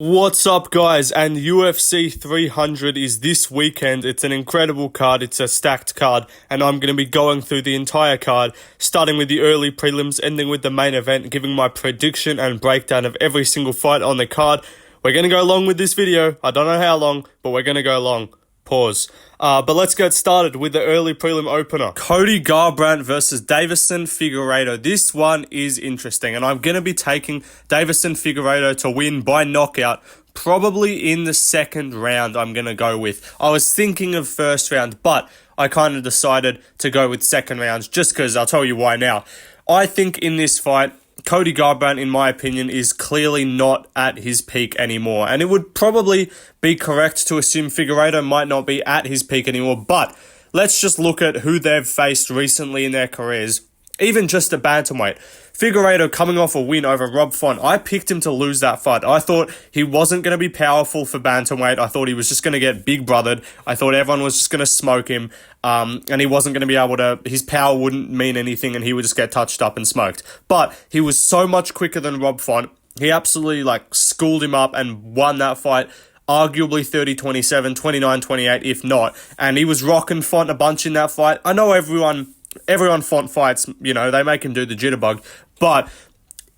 What's up, guys? And UFC 300 is this weekend. It's an incredible card. It's a stacked card, and I'm going to be going through the entire card, starting with the early prelims, ending with the main event, giving my prediction and breakdown of every single fight on the card. We're going to go long with this video. I don't know how long, but we're going to go long. Pause. But let's get started with the early prelim opener. Cody Garbrandt versus Deiveson Figueiredo. This one is interesting, and I'm going to be taking Deiveson Figueiredo to win by knockout, probably in the second round. I'm going to go with. I was thinking of first round, but I kind of decided to go with second rounds just because I'll tell you why now. I think in this fight, Cody Garbrandt, in my opinion, is clearly not at his peak anymore. And it would probably be correct to assume Figueiredo might not be at his peak anymore. But let's just look at who they've faced recently in their careers. Even just a bantamweight. Figueiredo coming off a win over Rob Font. I picked him to lose that fight. I thought he wasn't going to be powerful for bantamweight. I thought he was just going to get big brothered. I thought everyone was just going to smoke him. And he wasn't going to be able to, his power wouldn't mean anything and he would just get touched up and smoked. But he was so much quicker than Rob Font. He absolutely schooled him up and won that fight. Arguably 30-27, 29-28 if not. And he was rocking Font a bunch in that fight. I know everyone Font fights, they make him do the jitterbug. But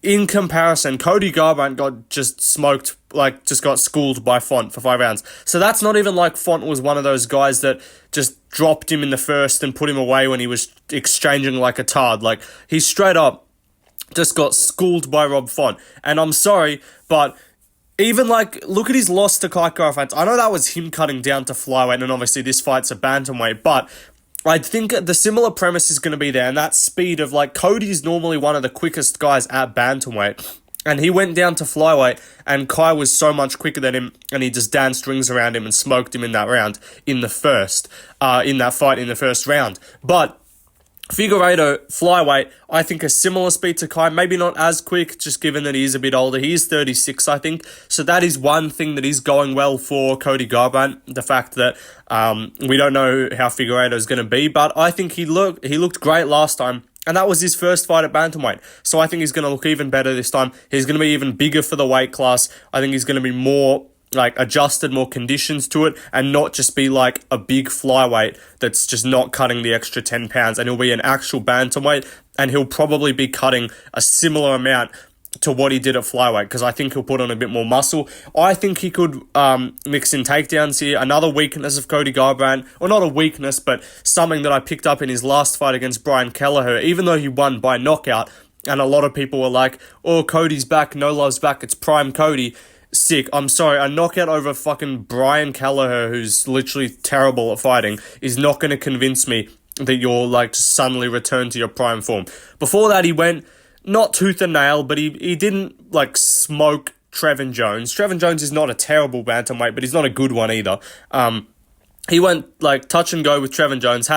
in comparison, Cody Garbrandt got just smoked, just got schooled by Font for 5 rounds. So that's not even like Font was one of those guys that just dropped him in the first and put him away when he was exchanging like a tard. He straight up just got schooled by Rob Font. And I'm sorry, but even look at his loss to Kattar fans. I know that was him cutting down to flyweight, and obviously this fight's a bantamweight, but I think the similar premise is going to be there, and that speed of, Cody's normally one of the quickest guys at bantamweight, and he went down to flyweight, and Kai was so much quicker than him, and he just danced rings around him and smoked him in that round, in that fight in the first round. But Figueiredo, flyweight, I think a similar speed to Kai, maybe not as quick, just given that he is a bit older. He is 36, I think. So that is one thing that is going well for Cody Garbrandt, the fact that we don't know how Figueiredo is going to be, but I think he looked great last time, and that was his first fight at bantamweight. So I think he's going to look even better this time. He's going to be even bigger for the weight class. I think he's going to be more adjusted, more conditions to it, and not just be a big flyweight that's just not cutting the extra 10 pounds, and he'll be an actual bantamweight, and he'll probably be cutting a similar amount to what he did at flyweight, because I think he'll put on a bit more muscle. I think he could mix in takedowns here. Another weakness of Cody Garbrandt, or not a weakness, but something that I picked up in his last fight against Brian Kelleher, even though he won by knockout, and a lot of people were like, oh, Cody's back, no love's back, it's prime Cody. Sick. I'm sorry, a knockout over fucking Brian Kelleher, who's literally terrible at fighting, is not going to convince me that you're suddenly return to your prime form. Before that, he went not tooth and nail, but he didn't smoke Trevin Jones. Trevin Jones is not a terrible bantamweight, but he's not a good one either. He went touch and go with Trevin Jones.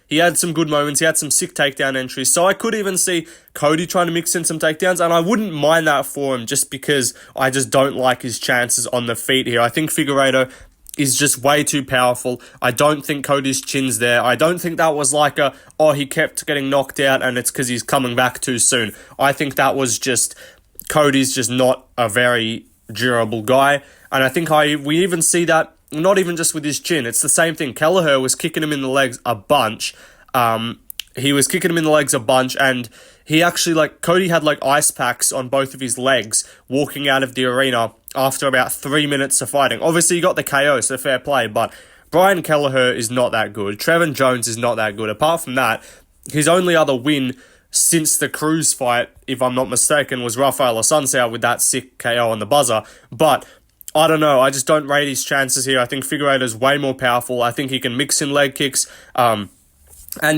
He had some good moments. He had some sick takedown entries. So I could even see Cody trying to mix in some takedowns, and I wouldn't mind that for him just because I just don't like his chances on the feet here. I think Figueiredo is just way too powerful. I don't think Cody's chin's there. I don't think that was he kept getting knocked out and it's because he's coming back too soon. I think that was just Cody's just not a very durable guy. And I think we even see that not even just with his chin. It's the same thing. Kelleher was kicking him in the legs a bunch. He was kicking him in the legs a bunch, and he actually, Cody had, ice packs on both of his legs walking out of the arena after about 3 minutes of fighting. Obviously, he got the KO, so fair play, but Brian Kelleher is not that good. Trevin Jones is not that good. Apart from that, his only other win since the Cruz fight, if I'm not mistaken, was Rafael Assunção with that sick KO on the buzzer. But I don't know. I just don't rate his chances here. I think Figueiredo's way more powerful. I think he can mix in leg kicks. And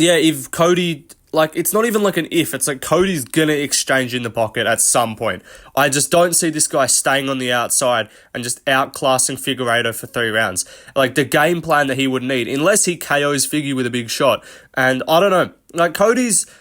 yeah, if Cody, it's not even an if. It's Cody's going to exchange in the pocket at some point. I just don't see this guy staying on the outside and just outclassing Figueiredo for 3 rounds. The game plan that he would need, unless he KOs Figgy with a big shot. And I don't know.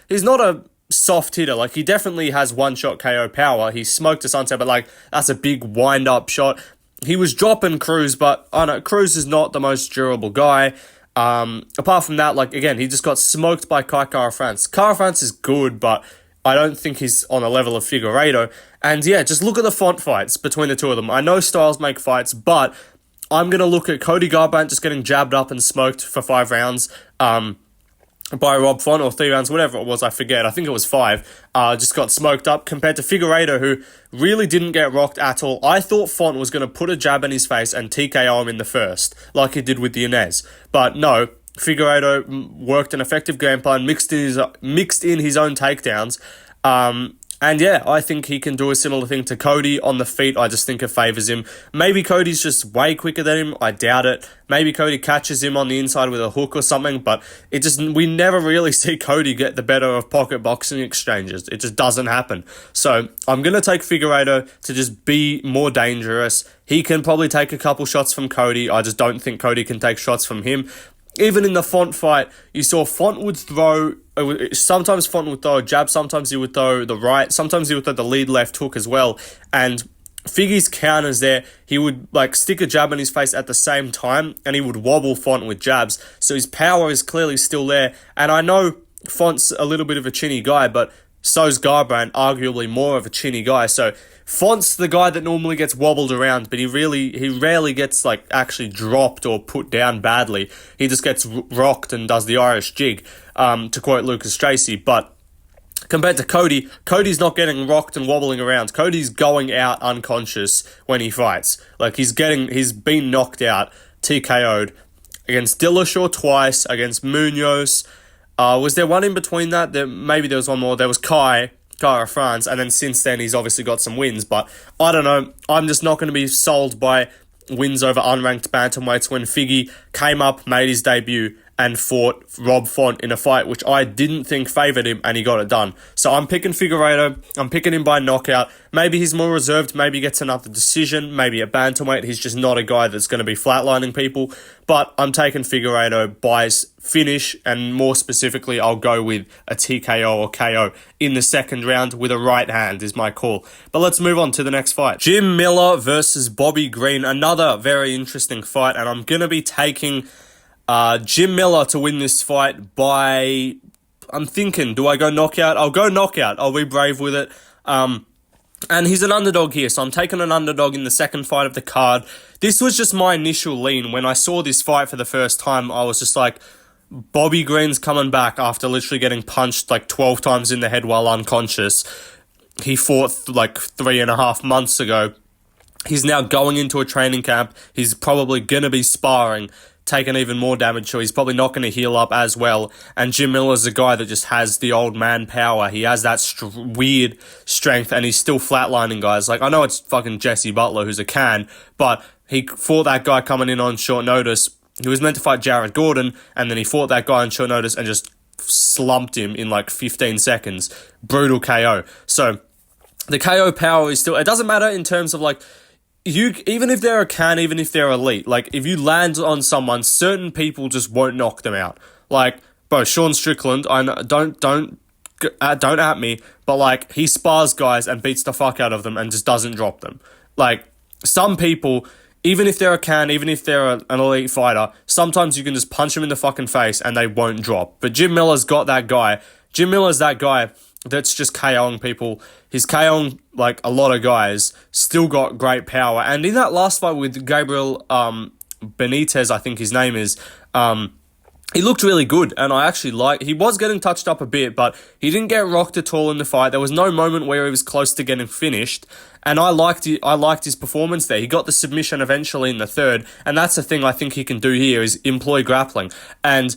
He's not a soft hitter. He definitely has one-shot KO power. He smoked a sunset, but that's a big wind-up shot. He was dropping Cruz, but I know Cruz is not the most durable guy. Apart from that, again, he just got smoked by Kai Kara France. Kara France is good, but I don't think he's on a level of Figueiredo. And yeah, just look at the font fights between the two of them. I know styles make fights, but I'm going to look at Cody Garbrandt just getting jabbed up and smoked for 5 rounds by Rob Font, or 3 rounds, whatever it was, I forget. I think it was 5. Just got smoked up compared to Figueiredo, who really didn't get rocked at all. I thought Font was going to put a jab in his face and TKO him in the first, like he did with the Yanez. But no, Figueiredo worked an effective game plan, mixed in his own takedowns. And yeah, I think he can do a similar thing to Cody on the feet. I just think it favours him. Maybe Cody's just way quicker than him. I doubt it. Maybe Cody catches him on the inside with a hook or something, but we never really see Cody get the better of pocket boxing exchanges. It just doesn't happen. So I'm going to take Figueiredo to just be more dangerous. He can probably take a couple shots from Cody. I just don't think Cody can take shots from him. Even in the Font fight, you saw Font would throw, sometimes Font would throw a jab, sometimes he would throw the right, sometimes he would throw the lead left hook as well. And Figgy's counters there, he would stick a jab in his face at the same time, and he would wobble Font with jabs. So his power is clearly still there. And I know Font's a little bit of a chinny guy, but so's Garbrandt, arguably more of a chinny guy. So Font's the guy that normally gets wobbled around, but he rarely gets actually dropped or put down badly. He just gets rocked and does the Irish jig, to quote Lucas Tracy. But compared to Cody, Cody's not getting rocked and wobbling around. Cody's going out unconscious when he fights. He's been knocked out, TKO'd against Dillashaw twice, against Munoz. Was there one in between that? Maybe there was one more. There was Kai France, and then since then he's obviously got some wins, but I don't know. I'm just not going to be sold by wins over unranked bantamweights when Figgy came up, made his debut, and fought Rob Font in a fight which I didn't think favoured him, and he got it done. So I'm picking Figueiredo. I'm picking him by knockout. Maybe he's more reserved. Maybe he gets another decision. Maybe at bantamweight he's just not a guy that's going to be flatlining people. But I'm taking Figueiredo by finish, and more specifically, I'll go with a TKO or KO in the second round with a right hand is my call. But let's move on to the next fight. Jim Miller versus Bobby Green. Another very interesting fight, and I'm going to be taking Jim Miller to win this fight by, I'm thinking, do I go knockout? I'll go knockout. I'll be brave with it. And he's an underdog here, so I'm taking an underdog in the second fight of the card. This was just my initial lean. When I saw this fight for the first time, I was just like, Bobby Green's coming back after literally getting punched 12 times in the head while unconscious. He fought 3.5 months ago. He's now going into a training camp. He's probably going to be sparring, taking even more damage, so he's probably not going to heal up as well. And Jim Miller's a guy that just has the old man power. He has that weird strength, and he's still flatlining guys. I know it's fucking Jesse Butler, who's a can, but he fought that guy coming in on short notice. He was meant to fight Jared Gordon, and then he fought that guy on short notice and just slumped him in 15 seconds. Brutal KO. So the KO power is still, it doesn't matter in terms of even if they're a can, even if they're elite, if you land on someone, certain people just won't knock them out. Bro, Sean Strickland, I know, don't at me, but he spars guys and beats the fuck out of them and just doesn't drop them. Some people, even if they're a can, even if they're an elite fighter, sometimes you can just punch them in the fucking face and they won't drop. But Jim Miller's got that guy. Jim Miller's that guy that's just KOing people. He's KOing a lot of guys, still got great power. And in that last fight with Gabriel Benitez, I think his name is, he looked really good, and I actually he was getting touched up a bit, but he didn't get rocked at all in the fight. There was no moment where he was close to getting finished, and I liked his performance there. He got the submission eventually in the third, and that's the thing I think he can do here is employ grappling. And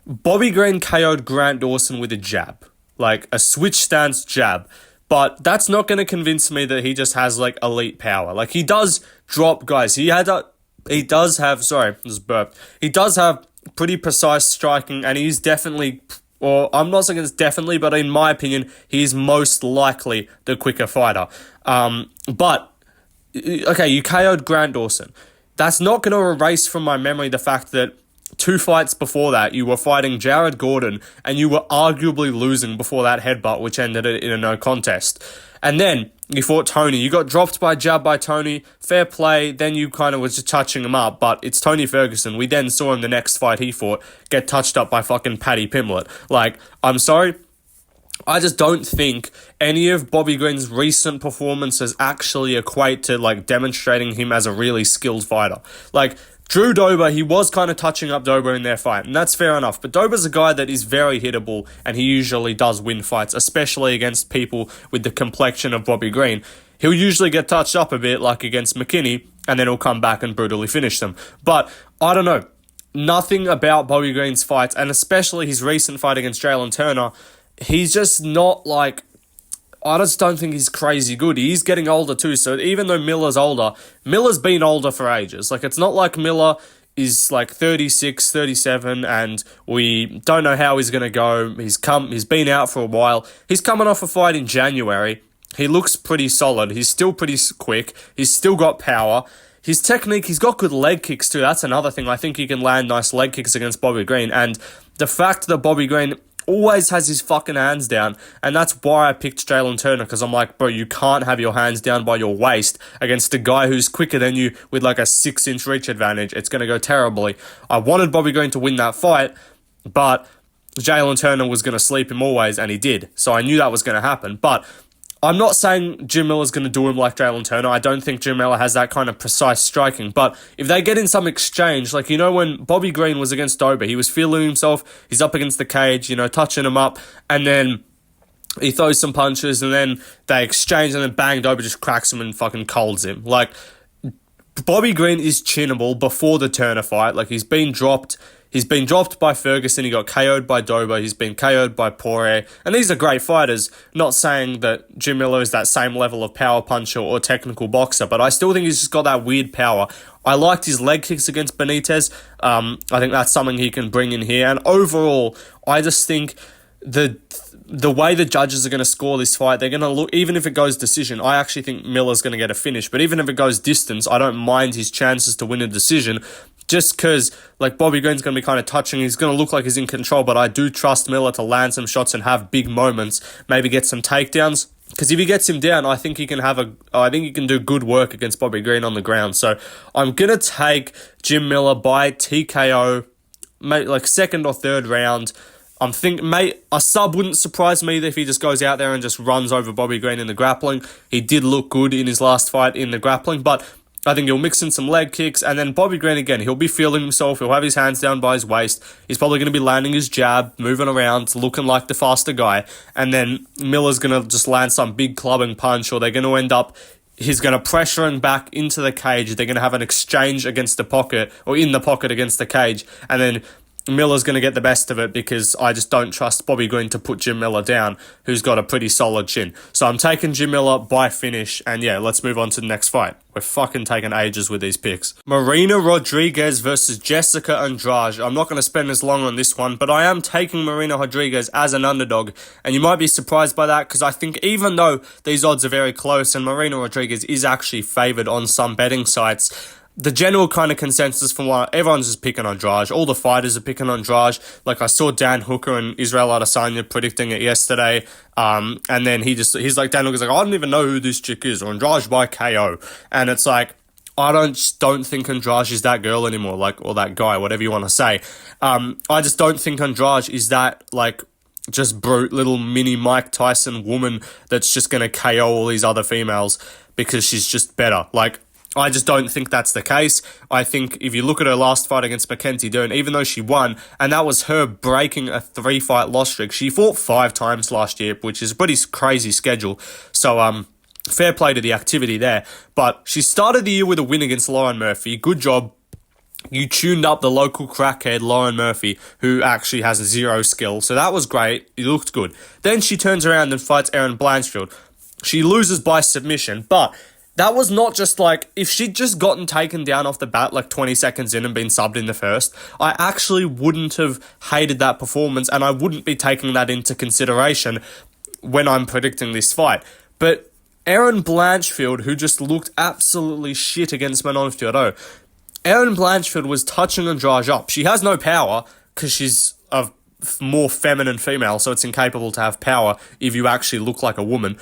Bobby Green KO'd Grant Dawson with a jab, a switch stance jab. But that's not going to convince me that he just has elite power. He does drop guys. He does have pretty precise striking, and he's definitely, or I'm not saying it's definitely, but in my opinion, he's most likely the quicker fighter. But okay, you KO'd Grant Dawson. That's not going to erase from my memory the fact that 2 fights before that, you were fighting Jared Gordon, and you were arguably losing before that headbutt, which ended it in a no contest. And then you fought Tony. You got dropped by jab by Tony. Fair play. Then you kind of was just touching him up, but it's Tony Ferguson. We then saw him the next fight he fought get touched up by fucking Paddy Pimblett. I'm sorry. I just don't think any of Bobby Green's recent performances actually equate to, like, demonstrating him as a really skilled fighter. Like, Drew Dober, he was kind of touching up Dober in their fight, and that's fair enough. But Dober's a guy that is very hittable, and he usually does win fights, especially against people with the complexion of Bobby Green. He'll usually get touched up a bit, like against McKinney, and then he'll come back and brutally finish them. But, I don't know. Nothing about Bobby Green's fights, and especially his recent fight against Jalen Turner, he's just not, like, I just don't think he's crazy good. He's getting older too, so even though Miller's older, Miller's been older for ages. Like, it's not like Miller is, like, 36, 37, and we don't know how he's going to go. He's been out for a while. He's coming off a fight in January. He looks pretty solid. He's still pretty quick. He's still got power. His technique, he's got good leg kicks too. That's another thing. I think he can land nice leg kicks against Bobby Green, and the fact that Bobby Green always has his fucking hands down, and that's why I picked Jalen Turner, because I'm like, bro, you can't have your hands down by your waist against a guy who's quicker than you with like a 6-inch reach advantage. It's going to go terribly. I wanted Bobby Green to win that fight, but Jalen Turner was going to sleep him always, and he did. So I knew that was going to happen, but I'm not saying Jim Miller's going to do him like Jalen Turner. I don't think Jim Miller has that kind of precise striking. But if they get in some exchange, like, you know, when Bobby Green was against Dober, he was feeling himself, he's up against the cage, you know, touching him up, and then he throws some punches, and then they exchange, and then bang, Dober just cracks him and fucking colds him. Like, Bobby Green is chinnable before the Turner fight. Like, he's been dropped by Ferguson, he got KO'd by Dober, he's been KO'd by Poirier, and these are great fighters. Not saying that Jim Miller is that same level of power puncher or technical boxer, but I still think he's just got that weird power. I liked his leg kicks against Benitez. I think that's something he can bring in here, and overall, I just think the way the judges are going to score this fight, they're going to look, even if it goes decision, I actually think Miller's going to get a finish, but even if it goes distance, I don't mind his chances to win a decision, just because, like, Bobby Green's going to be kind of touching, he's going to look like he's in control, but I do trust Miller to land some shots and have big moments, maybe get some takedowns, because if he gets him down, I think he can do good work against Bobby Green on the ground. So I'm going to take Jim Miller by TKO, like second or third round. I'm thinking, a sub wouldn't surprise me if he just goes out there and just runs over Bobby Green in the grappling. He did look good in his last fight in the grappling, but I think he'll mix in some leg kicks, and then Bobby Green, again, he'll be feeling himself, he'll have his hands down by his waist, he's probably going to be landing his jab, moving around, looking like the faster guy, and then Miller's going to just land some big clubbing punch, or they're going to end up, he's going to pressure him back into the cage, they're going to have an exchange against the pocket, or in the pocket against the cage, and then Miller's going to get the best of it, because I just don't trust Bobby Green to put Jim Miller down, who's got a pretty solid chin. So I'm taking Jim Miller by finish, and yeah, let's move on to the next fight. We're fucking taking ages with these picks. Marina Rodriguez versus Jessica Andrade. I'm not going to spend as long on this one, but I am taking Marina Rodriguez as an underdog, and you might be surprised by that, because I think even though these odds are very close, and Marina Rodriguez is actually favoured on some betting sites, the general kind of consensus from what everyone's just picking Andrade. All the fighters are picking Andrade. Like, I saw Dan Hooker and Israel Adesanya predicting it yesterday. And then he's like, Dan Hooker's like, I don't even know who this chick is, or Andrade by KO. And it's like, I don't think Andrade is that girl anymore, like, or that guy, whatever you want to say. I just don't think Andrade is that, like, just brute little mini Mike Tyson woman that's just going to KO all these other females because she's just better. Like, I just don't think that's the case. I think if you look at her last fight against Mackenzie Dern, even though she won, and that was her breaking a 3-fight loss streak, she fought 5 times last year, which is a pretty crazy schedule. So, fair play to the activity there. But she started the year with a win against Lauren Murphy. Good job. You tuned up the local crackhead, Lauren Murphy, who actually has 0 skill. So that was great. It looked good. Then she turns around and fights Erin Blanchfield. She loses by submission, but that was not just like, if she'd just gotten taken down off the bat like 20 seconds in and been subbed in the first, I actually wouldn't have hated that performance, and I wouldn't be taking that into consideration when I'm predicting this fight. But Erin Blanchfield, who just looked absolutely shit against Manon Fiorot, Erin Blanchfield was touching Andrade up. She has no power because she's a more feminine female, so it's incapable to have power if you actually look like a woman.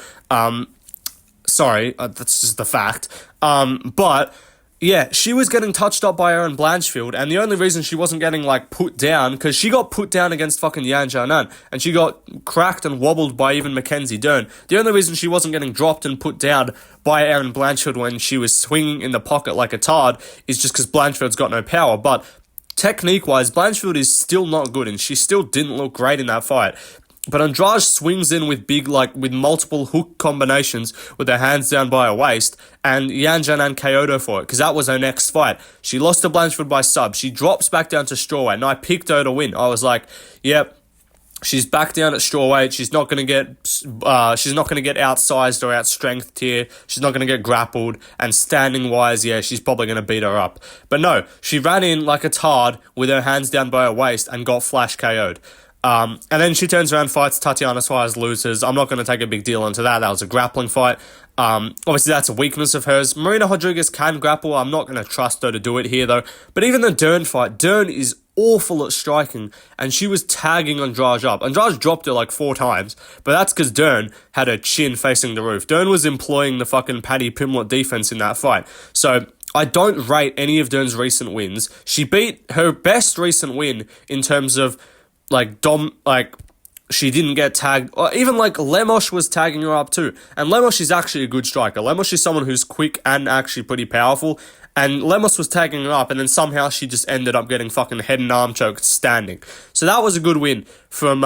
Sorry, that's just the fact. But Yeah, she was getting touched up by Erin Blanchfield, and the only reason she wasn't getting, like, put down, because she got put down against fucking Yan Xiaonan, and she got cracked and wobbled by even Mackenzie Dern. The only reason she wasn't getting dropped and put down by Erin Blanchfield when she was swinging in the pocket like a tard is just because Blanchfield's got no power, but technique-wise, Blanchfield is still not good, and she still didn't look great in that fight. But Andrade swings in with with multiple hook combinations with her hands down by her waist, and Yan Xiaonan KO'd her for it, because that was her next fight. She lost to Blanchfield by sub. She drops back down to strawweight, and I picked her to win. I was like, yep, she's back down at strawweight. She's not gonna get outsized or outstrengthed here. She's not gonna get grappled. And standing wise, yeah, she's probably gonna beat her up. But no, she ran in like a tard with her hands down by her waist and got flash KO'd. And then she turns around, fights Tatiana Suarez, loses. I'm not going to take a big deal into that. That was a grappling fight. Obviously, that's a weakness of hers. Marina Rodriguez can grapple. I'm not going to trust her to do it here, though. But even the Dern fight, Dern is awful at striking, and she was tagging Andrade up. Andrade dropped her like 4 times, but that's because Dern had her chin facing the roof. Dern was employing the fucking Paddy Pimblett defense in that fight. So I don't rate any of Dern's recent wins. She beat her best recent win in terms of she didn't get tagged, or even like Lemos was tagging her up too. And Lemos is actually a good striker. Lemos is someone who's quick and actually pretty powerful. And Lemos was tagging her up, and then somehow she just ended up getting fucking head and arm choked standing. So that was a good win from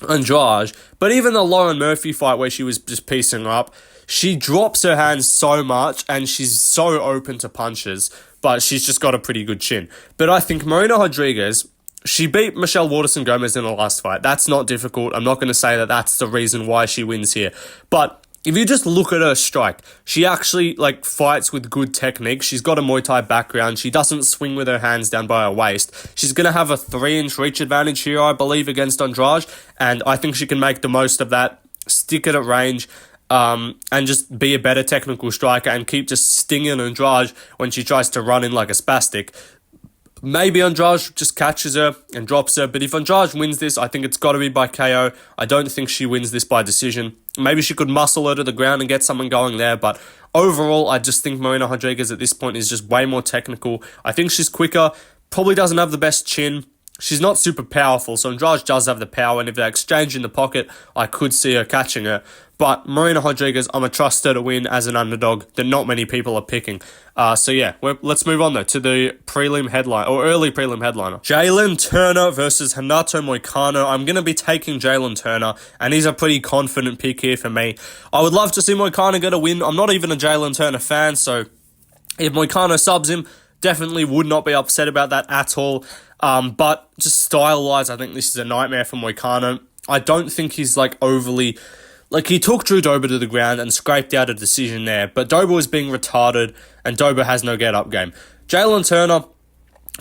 Andrade. But even the Lauren Murphy fight where she was just piecing her up, she drops her hands so much, and she's so open to punches, but she's just got a pretty good chin. But I think Marina Rodriguez, she beat Michelle Waterson-Gomez in the last fight. That's not difficult. I'm not going to say that that's the reason why she wins here. But if you just look at her strike, she actually fights with good technique. She's got a Muay Thai background. She doesn't swing with her hands down by her waist. She's going to have a 3-inch reach advantage here, I believe, against Andrade. And I think she can make the most of that, stick it at range, and just be a better technical striker and keep just stinging Andrade when she tries to run in like a spastic. Maybe Andrade just catches her and drops her, but if Andrade wins this, I think it's got to be by KO. I don't think she wins this by decision. Maybe she could muscle her to the ground and get someone going there, but overall, I just think Marina Rodriguez at this point is just way more technical. I think she's quicker, probably doesn't have the best chin. She's not super powerful, so Andrade does have the power, and if they exchange in the pocket, I could see her catching her. But Marina Rodriguez, I'm a trust her to win as an underdog that not many people are picking. So yeah, let's move on though to the prelim headline, or early prelim headliner. Jalen Turner versus Renato Moicano. I'm going to be taking Jalen Turner, and he's a pretty confident pick here for me. I would love to see Moicano get a win. I'm not even a Jalen Turner fan, so if Moicano subs him, definitely would not be upset about that at all. But just style-wise, I think this is a nightmare for Moicano. I don't think he's overly... he took Drew Dober to the ground and scraped out a decision there, but Dober was being retarded, and Dober has no get-up game. Jalen Turner,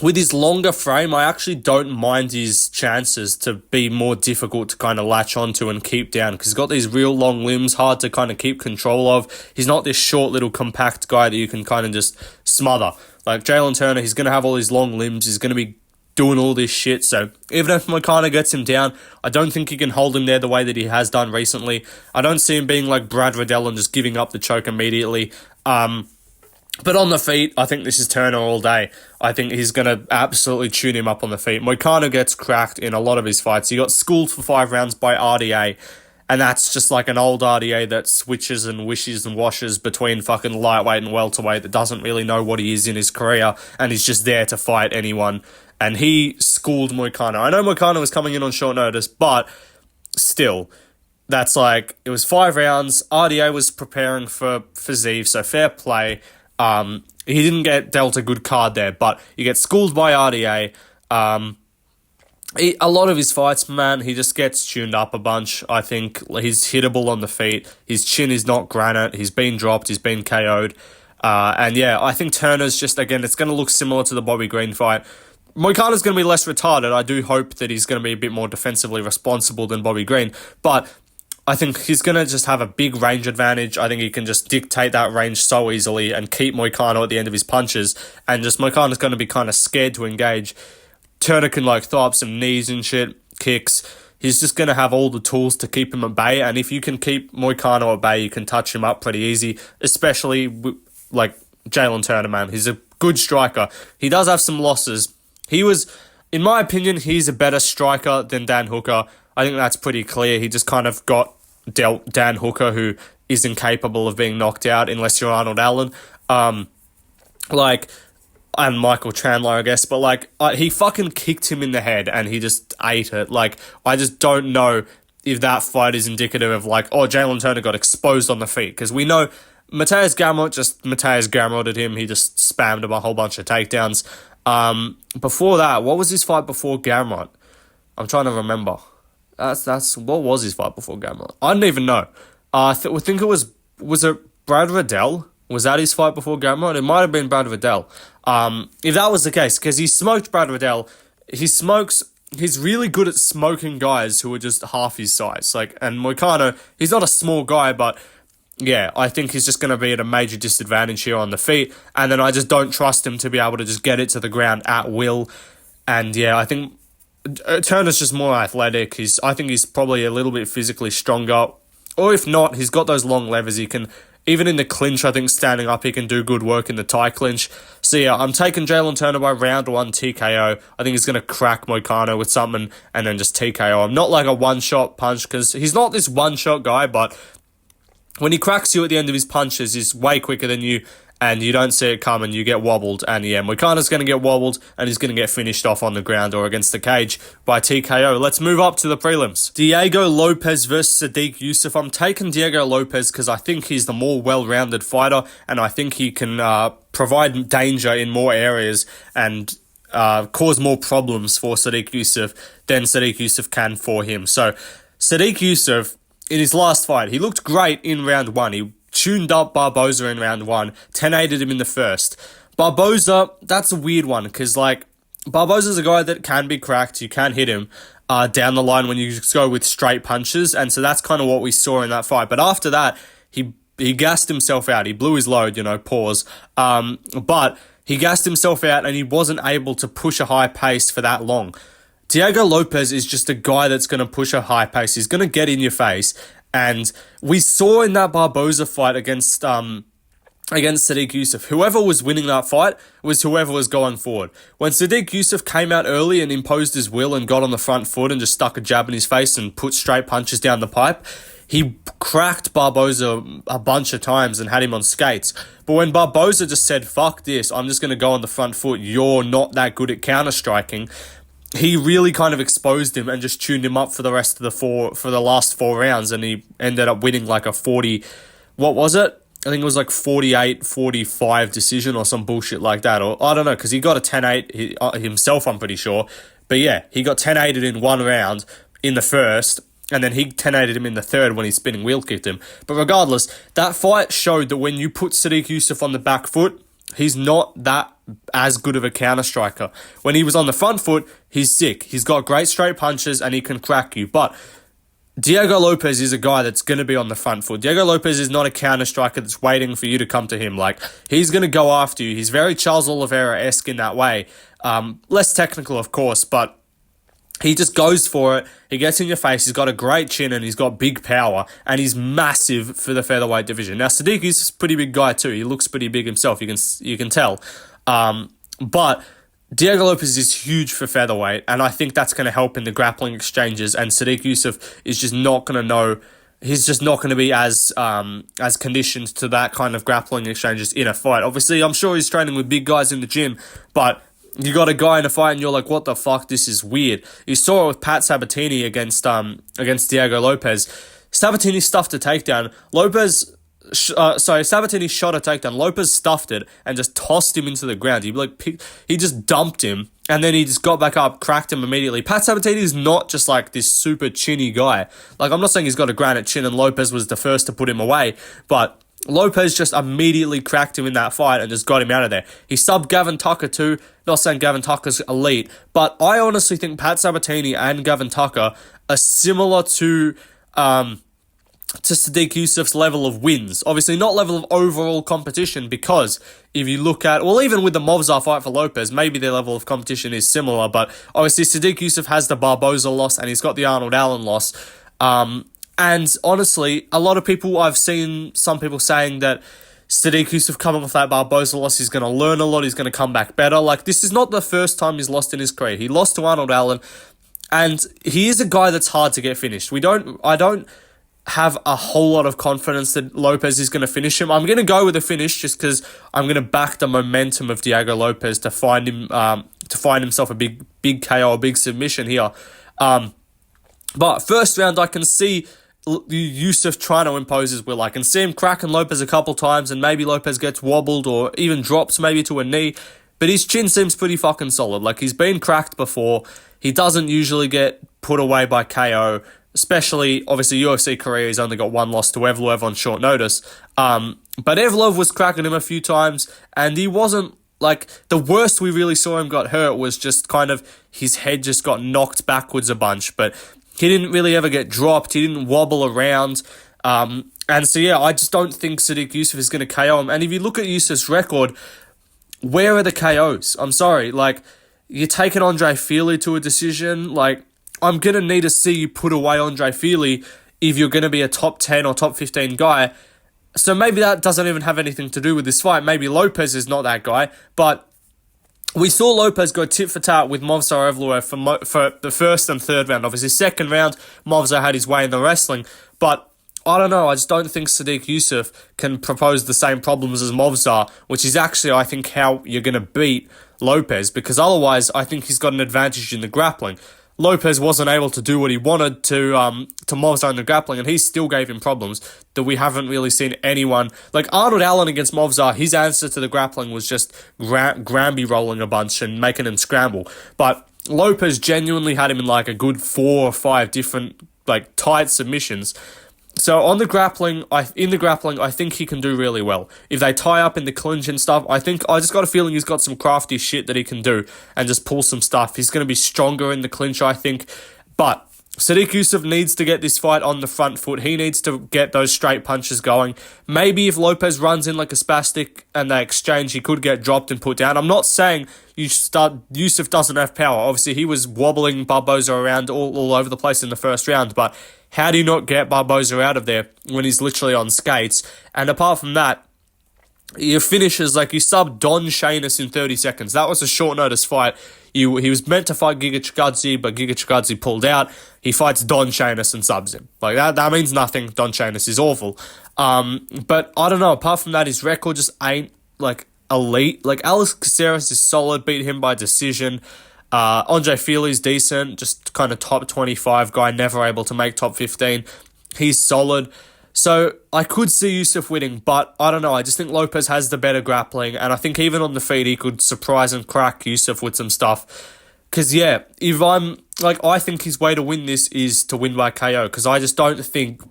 with his longer frame, I actually don't mind his chances to be more difficult to kind of latch onto and keep down, because he's got these real long limbs, hard to kind of keep control of. He's not this short little compact guy that you can kind of just smother. Like Jalen Turner, he's going to have all these long limbs, he's going to be doing all this shit, so even if Moicano gets him down, I don't think he can hold him there the way that he has done recently. I don't see him being like Brad Riddell and just giving up the choke immediately. But on the feet, I think this is Turner all day. I think he's going to absolutely tune him up on the feet. Moicano gets cracked in a lot of his fights. He got schooled for 5 rounds by RDA, and that's just like an old RDA that switches and wishes and washes between fucking lightweight and welterweight, that doesn't really know what he is in his career, and he's just there to fight anyone. And he schooled Moicano. I know Moicano was coming in on short notice, but still, that's it was 5 rounds. RDA was preparing for Ziv, so fair play. He didn't get dealt a good card there, but you get schooled by RDA. A lot of his fights, man, he just gets tuned up a bunch. I think he's hittable on the feet. His chin is not granite. He's been dropped. He's been KO'd. And yeah, I think Turner's just, again, it's going to look similar to the Bobby Green fight. Moicano's going to be less retarded. I do hope that he's going to be a bit more defensively responsible than Bobby Green, but I think he's going to just have a big range advantage. I think he can just dictate that range so easily and keep Moicano at the end of his punches, and just Moicano's going to be kind of scared to engage. Turner can throw up some knees and shit, kicks. He's just going to have all the tools to keep him at bay, and if you can keep Moicano at bay, you can touch him up pretty easy, especially Jalen Turner, man. He's a good striker. He does have some losses. He was, in my opinion, he's a better striker than Dan Hooker. I think that's pretty clear. He just kind of got dealt Dan Hooker, who is incapable of being knocked out unless you're Arnold Allen. And Michael Chandler, I guess, but he fucking kicked him in the head and he just ate it. I just don't know if that fight is indicative of Jalen Turner got exposed on the feet, because we know Mateusz Gamrot him. He just spammed him a whole bunch of takedowns. Before that, what was his fight before Garbrandt? I'm trying to remember. That's what was his fight before Garbrandt? I don't even know. I think it was it Brad Riddell? Was that his fight before Garbrandt? It might have been Brad Riddell. If that was the case, because he smoked Brad Riddell, he's really good at smoking guys who are just half his size. And Moicano, he's not a small guy, but yeah, I think he's just going to be at a major disadvantage here on the feet. And then I just don't trust him to be able to just get it to the ground at will. And yeah, I think Turner's just more athletic. I think he's probably a little bit physically stronger. Or if not, he's got those long levers. He can, even in the clinch, I think standing up, he can do good work in the tie clinch. So yeah, I'm taking Jalen Turner by round 1 TKO. I think he's going to crack Moicano with something and then just TKO. I'm not like a one-shot punch, because he's not this one-shot guy, but when he cracks you at the end of his punches, he's way quicker than you, and you don't see it coming, you get wobbled. And yeah, Moicano's going to get wobbled, and he's going to get finished off on the ground or against the cage by TKO. Let's move up to the prelims. Diego Lopes versus Sodiq Yusuff. I'm taking Diego Lopes because I think he's the more well-rounded fighter, and I think he can provide danger in more areas and cause more problems for Sodiq Yusuff than Sodiq Yusuff can for him. So Sodiq Yusuff, in his last fight, he looked great in round 1. He tuned up Barboza in round 1, 10-8'd him in the first. Barboza, that's a weird one, because Barboza's a guy that can be cracked. You can hit him down the line when you just go with straight punches, and so that's kind of what we saw in that fight. But after that, he gassed himself out. He blew his load, pause. But he gassed himself out, and he wasn't able to push a high pace for that long. Diego Lopes is just a guy that's going to push a high pace. He's going to get in your face. And we saw in that Barboza fight against Sodiq Yusuff, whoever was winning that fight was whoever was going forward. When Sodiq Yusuff came out early and imposed his will and got on the front foot and just stuck a jab in his face and put straight punches down the pipe, he cracked Barboza a bunch of times and had him on skates. But when Barboza just said, fuck this, I'm just going to go on the front foot, you're not that good at counter-striking, he really kind of exposed him and just tuned him up for the last 4 rounds, and he ended up winning a 40, what was it? I think it was 48-45 decision or some bullshit like that, or I don't know, because he got a 10-8 himself, I'm pretty sure. But yeah, he got 10-8'd in 1 round in the first, and then he 10-8'd him in the third when he spinning wheel kicked him. But regardless, that fight showed that when you put Sodiq Yusuff on the back foot, he's not that as good of a counter striker. When he was on the front foot, he's sick. He's got great straight punches and he can crack you. But Diego Lopes is a guy that's going to be on the front foot. Diego Lopes is not a counter striker that's waiting for you to come to him. He's going to go after you. He's very Charles Oliveira-esque in that way. Less technical, of course, but he just goes for it. He gets in your face. He's got a great chin and he's got big power, and he's massive for the featherweight division. Now, Sodiq is a pretty big guy too. He looks pretty big himself. You can tell. But Diego Lopes is huge for featherweight, and I think that's going to help in the grappling exchanges. And Sodiq Yusuff is just not going to know. He's just not going to be as conditioned to that kind of grappling exchanges in a fight. Obviously, I'm sure he's training with big guys in the gym, but you got a guy in a fight and you're like, what the fuck, this is weird. You saw it with Pat Sabatini against Diego Lopes. Sabatini stuffed a takedown. Sabatini shot a takedown. Lopes stuffed it and just tossed him into the ground. He just dumped him, and then he just got back up, cracked him immediately. Pat Sabatini is not just this super chinny guy. I'm not saying he's got a granite chin and Lopes was the first to put him away, but Lopes just immediately cracked him in that fight and just got him out of there. He subbed Gavin Tucker too. Not saying Gavin Tucker's elite, but I honestly think Pat Sabatini and Gavin Tucker are similar to Sodiq Yusuff's level of wins. Obviously not level of overall competition, because if you look at, even with the Movsar fight for Lopes, maybe their level of competition is similar, but obviously Sodiq Yusuff has the Barboza loss and he's got the Arnold Allen loss. And honestly, a lot of people, I've seen some people saying that Sadiq Yusuff coming off that Barboza loss, he's going to learn a lot, he's going to come back better. Like, this is not the first time he's lost in his career. He lost to Arnold Allen, and he is a guy that's hard to get finished. I don't have a whole lot of confidence that Lopes is going to finish him. I'm going to go with a finish just because I'm going to back the momentum of Diego Lopes to find him, to find himself a big KO, a big submission here. But first round, I can see Yusuff trying to impose his will. I can see him cracking Lopes a couple times, and maybe Lopes gets wobbled or even drops maybe to a knee. But his chin seems pretty fucking solid. Like, he's been cracked before. He doesn't usually get put away by KO, especially, obviously, UFC career. He's only got one loss to Evloev on short notice. But Evloev was cracking him a few times, and he wasn't, like, the worst we really saw him got hurt was just kind of his head just got knocked backwards a bunch. But he didn't really ever get dropped. He didn't wobble around. And so, yeah, I just don't think Sadiq Yusuff is going to KO him. And if you look at Yusuff's record, where are the KOs? I'm sorry. Like, you're taking Andre Fili to a decision. Like, I'm going to need to see you put away Andre Fili if you're going to be a top 10 or top 15 guy. So maybe that doesn't even have anything to do with this fight. Maybe Lopes is not that guy. But we saw Lopes go tit for tat with Movsar Evloev for the first and third round. Obviously, second round, Movsar had his way in the wrestling. But I don't know. I just don't think Sadiq Yusuff can propose the same problems as Movsar, which is actually, I think, how you're going to beat Lopes. Because otherwise, I think he's got an advantage in the grappling. Lopes wasn't able to do what he wanted to Movsar in the grappling, and he still gave him problems that we haven't really seen anyone. Like, Arnold Allen against Movsar, his answer to the grappling was just Gramby rolling a bunch and making him scramble. But Lopes genuinely had him in like a good 4 or 5 different like tight submissions. So in the grappling, I think he can do really well. If they tie up in the clinch and stuff, I just got a feeling he's got some crafty shit that he can do and just pull some stuff. He's going to be stronger in the clinch, I think. But Sadiq Yusuff needs to get this fight on the front foot. He needs to get those straight punches going. Maybe if Lopes runs in like a spastic and they exchange, he could get dropped and put down. I'm not saying Yusuff doesn't have power. Obviously, he was wobbling Barboza around all over the place in the first round, but how do you not get Barboza out of there when he's literally on skates? And apart from that, your finishes, like you subbed Don Shainis in 30 seconds. That was a short notice fight. He was meant to fight Giga Chikadze, but Giga Chikadze pulled out. He fights Don Shainis and subs him. Like, that means nothing. Don Shainis is awful. But I don't know. Apart from that, his record just ain't, like, elite. Like, Alex Caceres is solid. Beat him by decision. Andre Fili's decent. Just kind of top 25 guy. Never able to make top 15. He's solid. So I could see Yusuff winning, but I don't know. I just think Lopes has the better grappling, and I think even on the feet he could surprise and crack Yusuff with some stuff. Because, yeah, I think his way to win this is to win by KO, because I just don't think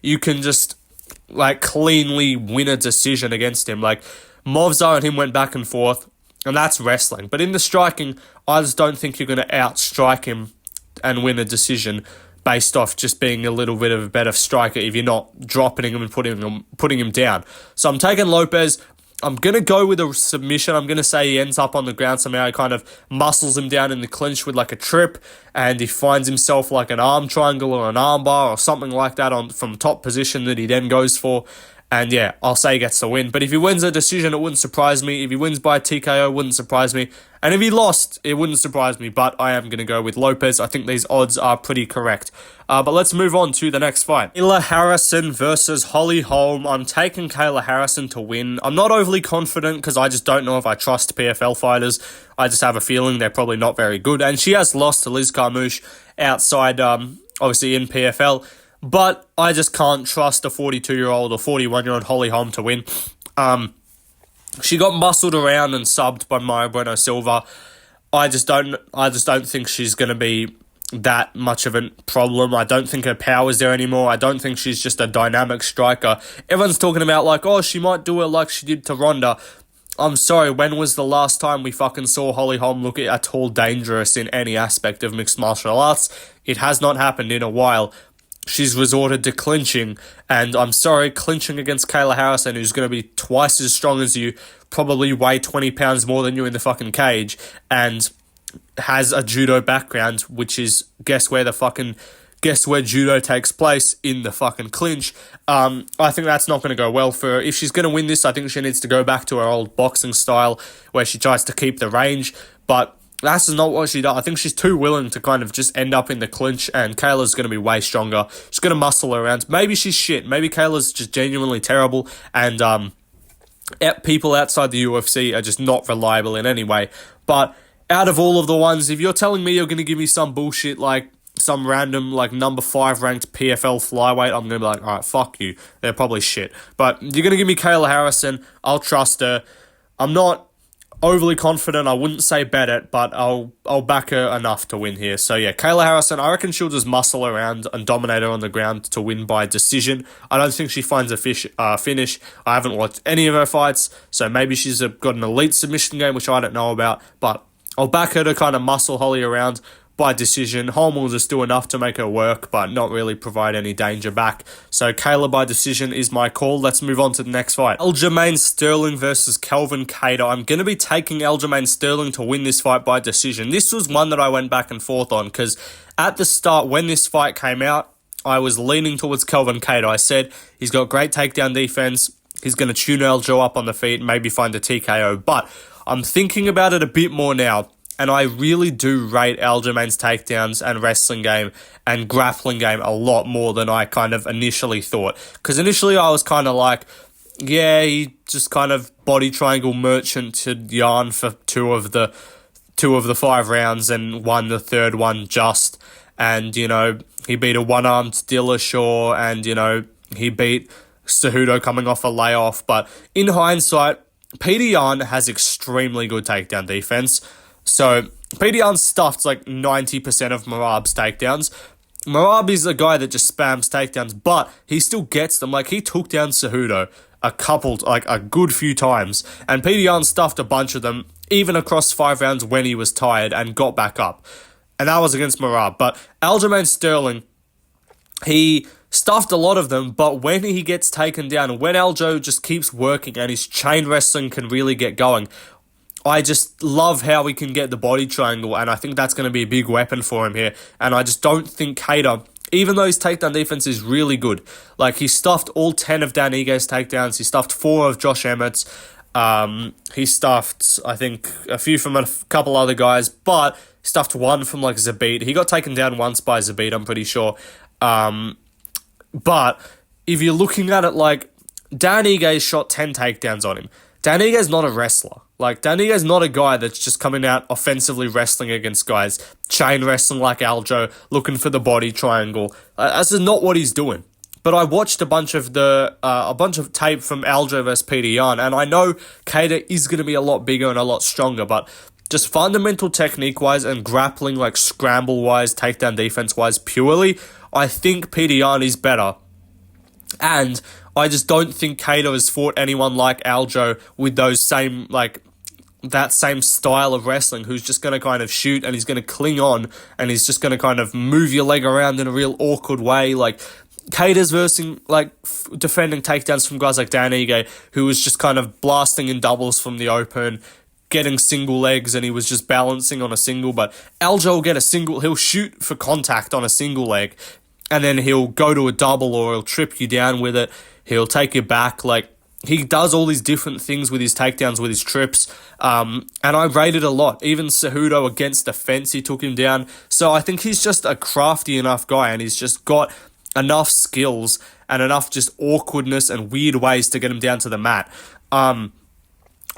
you can just, like, cleanly win a decision against him. Like, Movsar and him went back and forth, and that's wrestling. But in the striking, I just don't think you're going to outstrike him and win a decision based off just being a little bit of a better striker if you're not dropping him and putting him down. So I'm taking Lopes. I'm going to go with a submission. I'm going to say he ends up on the ground somehow. He kind of muscles him down in the clinch with like a trip, and he finds himself like an arm triangle or an arm bar or something like that from top position that he then goes for. And yeah, I'll say he gets the win. But if he wins a decision, it wouldn't surprise me. If he wins by TKO, it wouldn't surprise me. And if he lost, it wouldn't surprise me. But I am going to go with Lopes. I think these odds are pretty correct. But let's move on to the next fight. Kayla Harrison versus Holly Holm. I'm taking Kayla Harrison to win. I'm not overly confident because I just don't know if I trust PFL fighters. I just have a feeling they're probably not very good. And she has lost to Liz Carmouche outside, obviously in PFL. But I just can't trust a 42-year-old or 41-year-old Holly Holm to win. She got muscled around and subbed by Maia Bueno Silva. I just don't think she's going to be that much of a problem. I don't think her power's there anymore. I don't think she's just a dynamic striker. Everyone's talking about like, oh, she might do it like she did to Ronda. I'm sorry, when was the last time we fucking saw Holly Holm look at all dangerous in any aspect of mixed martial arts? It has not happened in a while. She's resorted to clinching, and I'm sorry, clinching against Kayla Harrison, who's going to be twice as strong as you, probably weigh 20 pounds more than you in the fucking cage, and has a judo background, which is, guess where the fucking guess where judo takes place? In the fucking clinch. I think that's not going to go well for her. If she's going to win this, I think she needs to go back to her old boxing style where she tries to keep the range, but that's not what she does. I think she's too willing to kind of just end up in the clinch, and Kayla's going to be way stronger. She's going to muscle her around. Maybe she's shit. Maybe Kayla's just genuinely terrible, and people outside the UFC are just not reliable in any way. But out of all of the ones, if you're telling me you're going to give me some bullshit like some random like number 5 ranked PFL flyweight, I'm going to be like, alright, fuck you. They're probably shit. But you're going to give me Kayla Harrison. I'll trust her. I'm not overly confident. I wouldn't say bet it, but I'll back her enough to win here. So yeah, Kayla Harrison, I reckon she'll just muscle around and dominate her on the ground to win by decision. I don't think she finds a finish. I haven't watched any of her fights, so maybe she's got an elite submission game, which I don't know about, but I'll back her to kind of muscle Holly around by decision. Holm will just do enough to make her work, but not really provide any danger back. So Kayla by decision is my call. Let's move on to the next fight. Aljamain Sterling versus Kelvin Kattar. I'm going to be taking Aljamain Sterling to win this fight by decision. This was one that I went back and forth on, because at the start, when this fight came out, I was leaning towards Kelvin Kattar. I said he's got great takedown defense. He's going to tune Aljo up on the feet and maybe find a TKO. But I'm thinking about it a bit more now, and I really do rate Aljamain's takedowns and wrestling game and grappling game a lot more than I kind of initially thought. Because initially I was kind of like, yeah, he just kind of body triangle merchant to Yan for two of the 5 rounds and won the third one just. And, you know, he beat a one-armed Dillashaw, and, you know, he beat Cejudo coming off a layoff. But in hindsight, Peter Yan has extremely good takedown defense. So, Peter Yan stuffed like 90% of Merab's takedowns. Merab is a guy that just spams takedowns, but he still gets them. Like, he took down Cejudo a good few times, and Peter Yan stuffed a bunch of them, even across 5 rounds when he was tired, and got back up. And that was against Merab. But Aljamain Sterling, he stuffed a lot of them, but when he gets taken down, when Aljo just keeps working and his chain wrestling can really get going, I just love how he can get the body triangle, and I think that's going to be a big weapon for him here. And I just don't think Kattar, even though his takedown defense is really good, like he stuffed all 10 of Dan Igue's takedowns, he stuffed 4 of Josh Emmett's, he stuffed, I think, a few from a couple other guys, but stuffed 1 from like Zabit. He got taken down once by Zabit, I'm pretty sure. But if you're looking at it, like, Dan Ige shot 10 takedowns on him. Dan Igue's not a wrestler. Like, Dan Igue's not a guy that's just coming out offensively wrestling against guys, chain wrestling like Aljo, looking for the body triangle. That's not what he's doing. But I watched a bunch of tape from Aljo versus Peter Yan, and I know Kattar is going to be a lot bigger and a lot stronger, but just fundamental technique-wise and grappling, like scramble-wise, takedown defense-wise, purely, I think Peter Yan is better. And I just don't think Kattar has fought anyone like Aljo with those same, like, that same style of wrestling, who's just going to kind of shoot and he's going to cling on and he's just going to kind of move your leg around in a real awkward way. Like, Kattar's defending takedowns from guys like Dan Ige, who was just kind of blasting in doubles from the open, getting single legs, and he was just balancing on a single. But Aljo will get a single, he'll shoot for contact on a single leg, and then he'll go to a double, or he'll trip you down with it, he'll take you back. Like, he does all these different things with his takedowns, with his trips, and I rated a lot. Even Cejudo against the fence, he took him down. So I think he's just a crafty enough guy, and he's just got enough skills and enough just awkwardness and weird ways to get him down to the mat.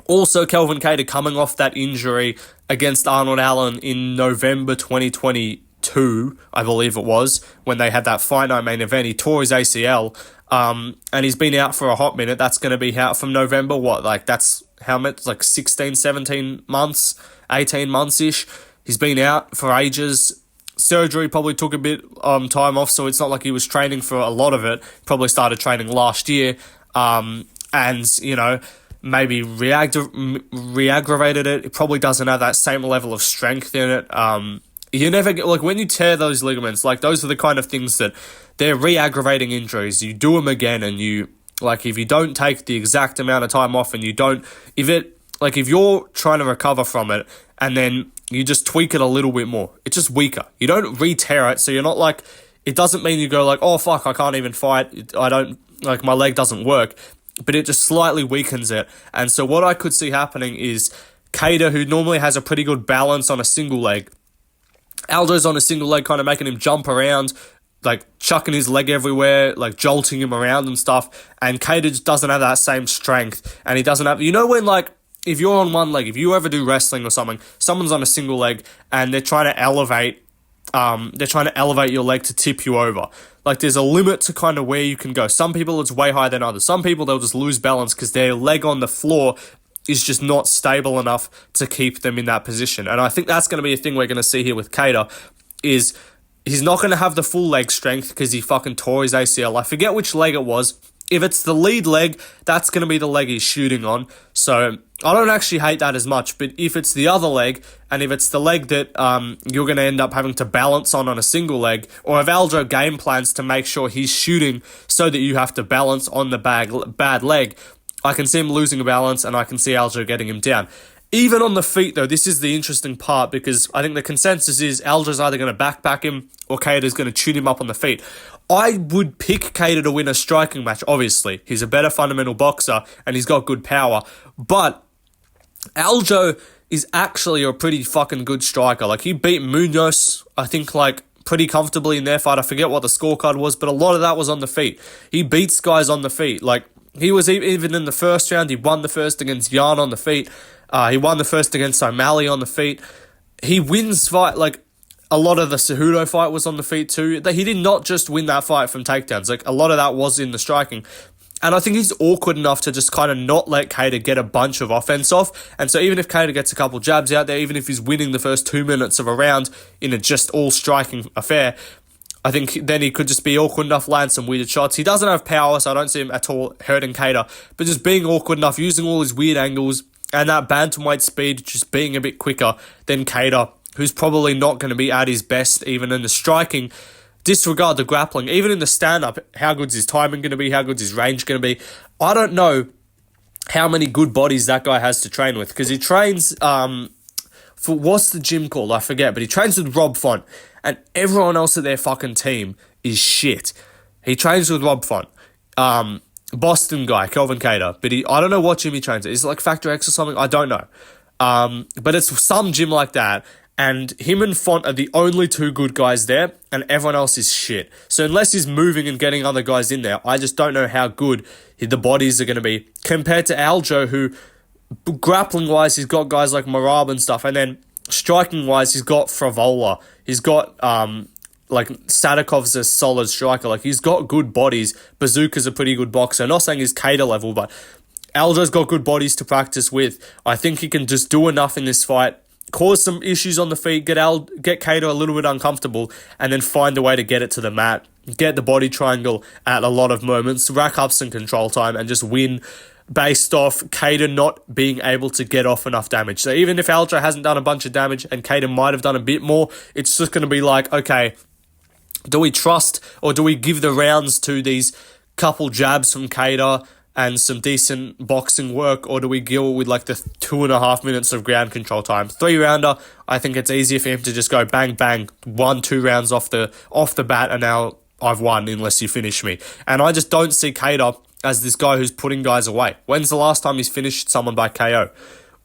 Also, Kelvin Kattar coming off that injury against Arnold Allen in November 2022, I believe it was, when they had that fight night main event. He tore his ACL, and he's been out for a hot minute. That's going to be out from November, that's how much, like 16, 17 months, 18 months-ish. He's been out for ages. Surgery probably took a bit time off, so it's not like he was training for a lot of it. Probably started training last year, and, you know, maybe re-aggravated it. It probably doesn't have that same level of strength in it. You never get, like, when you tear those ligaments, like, those are the kind of things that they're re-aggravating injuries. You do them again, and you, like, if you don't take the exact amount of time off, and you don't, if you're trying to recover from it, and then you just tweak it a little bit more, it's just weaker. You don't re-tear it, so you're not, like, it doesn't mean you go like, oh, fuck, I can't even fight. My leg doesn't work. But it just slightly weakens it. And so what I could see happening is Kattar, who normally has a pretty good balance on a single leg, Aldo's on a single leg, kind of making him jump around, like chucking his leg everywhere, like jolting him around and stuff. And Kattar just doesn't have that same strength. And he doesn't have, when like, if you're on one leg, if you ever do wrestling or something, someone's on a single leg and they're trying to elevate your leg to tip you over. Like, there's a limit to kind of where you can go. Some people, it's way higher than others. Some people, they'll just lose balance because their leg on the floor is just not stable enough to keep them in that position. And I think that's going to be a thing we're going to see here with Kattar, is he's not going to have the full leg strength because he fucking tore his ACL. I forget which leg it was. If it's the lead leg, that's going to be the leg he's shooting on. So I don't actually hate that as much. But if it's the other leg, and if it's the leg that you're going to end up having to balance on a single leg, or if Aldo game plans to make sure he's shooting so that you have to balance on the bad leg, I can see him losing a balance, and I can see Aldo getting him down. Even on the feet, though, this is the interesting part, because I think the consensus is Aldo's either going to backpack him or Kattar's going to tune him up on the feet. I would pick Kattar to win a striking match, obviously. He's a better fundamental boxer, and he's got good power. But Aldo is actually a pretty fucking good striker. Like, he beat Munoz, I think, like, pretty comfortably in their fight. I forget what the scorecard was, but a lot of that was on the feet. He beats guys on the feet. Like, he was even in the first round, he won the first against Jan on the feet. He won the first against O'Malley on the feet. He wins fight, like, a lot of the Cejudo fight was on the feet too. He did not just win that fight from takedowns. Like, a lot of that was in the striking. And I think he's awkward enough to just kind of not let Kattar get a bunch of offense off. And so even if Kattar gets a couple jabs out there, even if he's winning the first 2 minutes of a round in a just all striking affair, I think then he could just be awkward enough, land some weird shots. He doesn't have power, so I don't see him at all hurting Kattar. But just being awkward enough, using all his weird angles, and that bantamweight speed just being a bit quicker than Kattar, who's probably not going to be at his best even in the striking. Disregard the grappling. Even in the stand-up, how good's his timing going to be? How good's his range going to be? I don't know how many good bodies that guy has to train with, because he trains for, what's the gym called? I forget, but he trains with Rob Font, and everyone else at their fucking team is shit. He trains with Rob Font. Boston guy, Kelvin Kattar, but I don't know what gym he trains at. Is it like Factor X or something? I don't know. But it's some gym like that, and him and Font are the only two good guys there, and everyone else is shit. So unless he's moving and getting other guys in there, I just don't know how good the bodies are going to be compared to Aljo, who grappling-wise, he's got guys like Marab and stuff, and then striking-wise, he's got Fravola. He's got, like, Sadakov's a solid striker. Like, he's got good bodies. Bazooka's a pretty good boxer. I'm not saying he's Kattar level, but Aljo's got good bodies to practice with. I think he can just do enough in this fight, cause some issues on the feet, get Kattar a little bit uncomfortable, and then find a way to get it to the mat, get the body triangle at a lot of moments, rack up some control time, and just win based off Kattar not being able to get off enough damage. So even if Aljo hasn't done a bunch of damage and Kattar might have done a bit more, it's just going to be like, okay, do we trust or do we give the rounds to these couple jabs from Kattar and some decent boxing work, or do we deal with like the 2.5 minutes of ground control time? 3-rounder, I think it's easier for him to just go bang, bang, 1-2 rounds off the bat, and now I've won unless you finish me. And I just don't see Kattar as this guy who's putting guys away. When's the last time he's finished someone by KO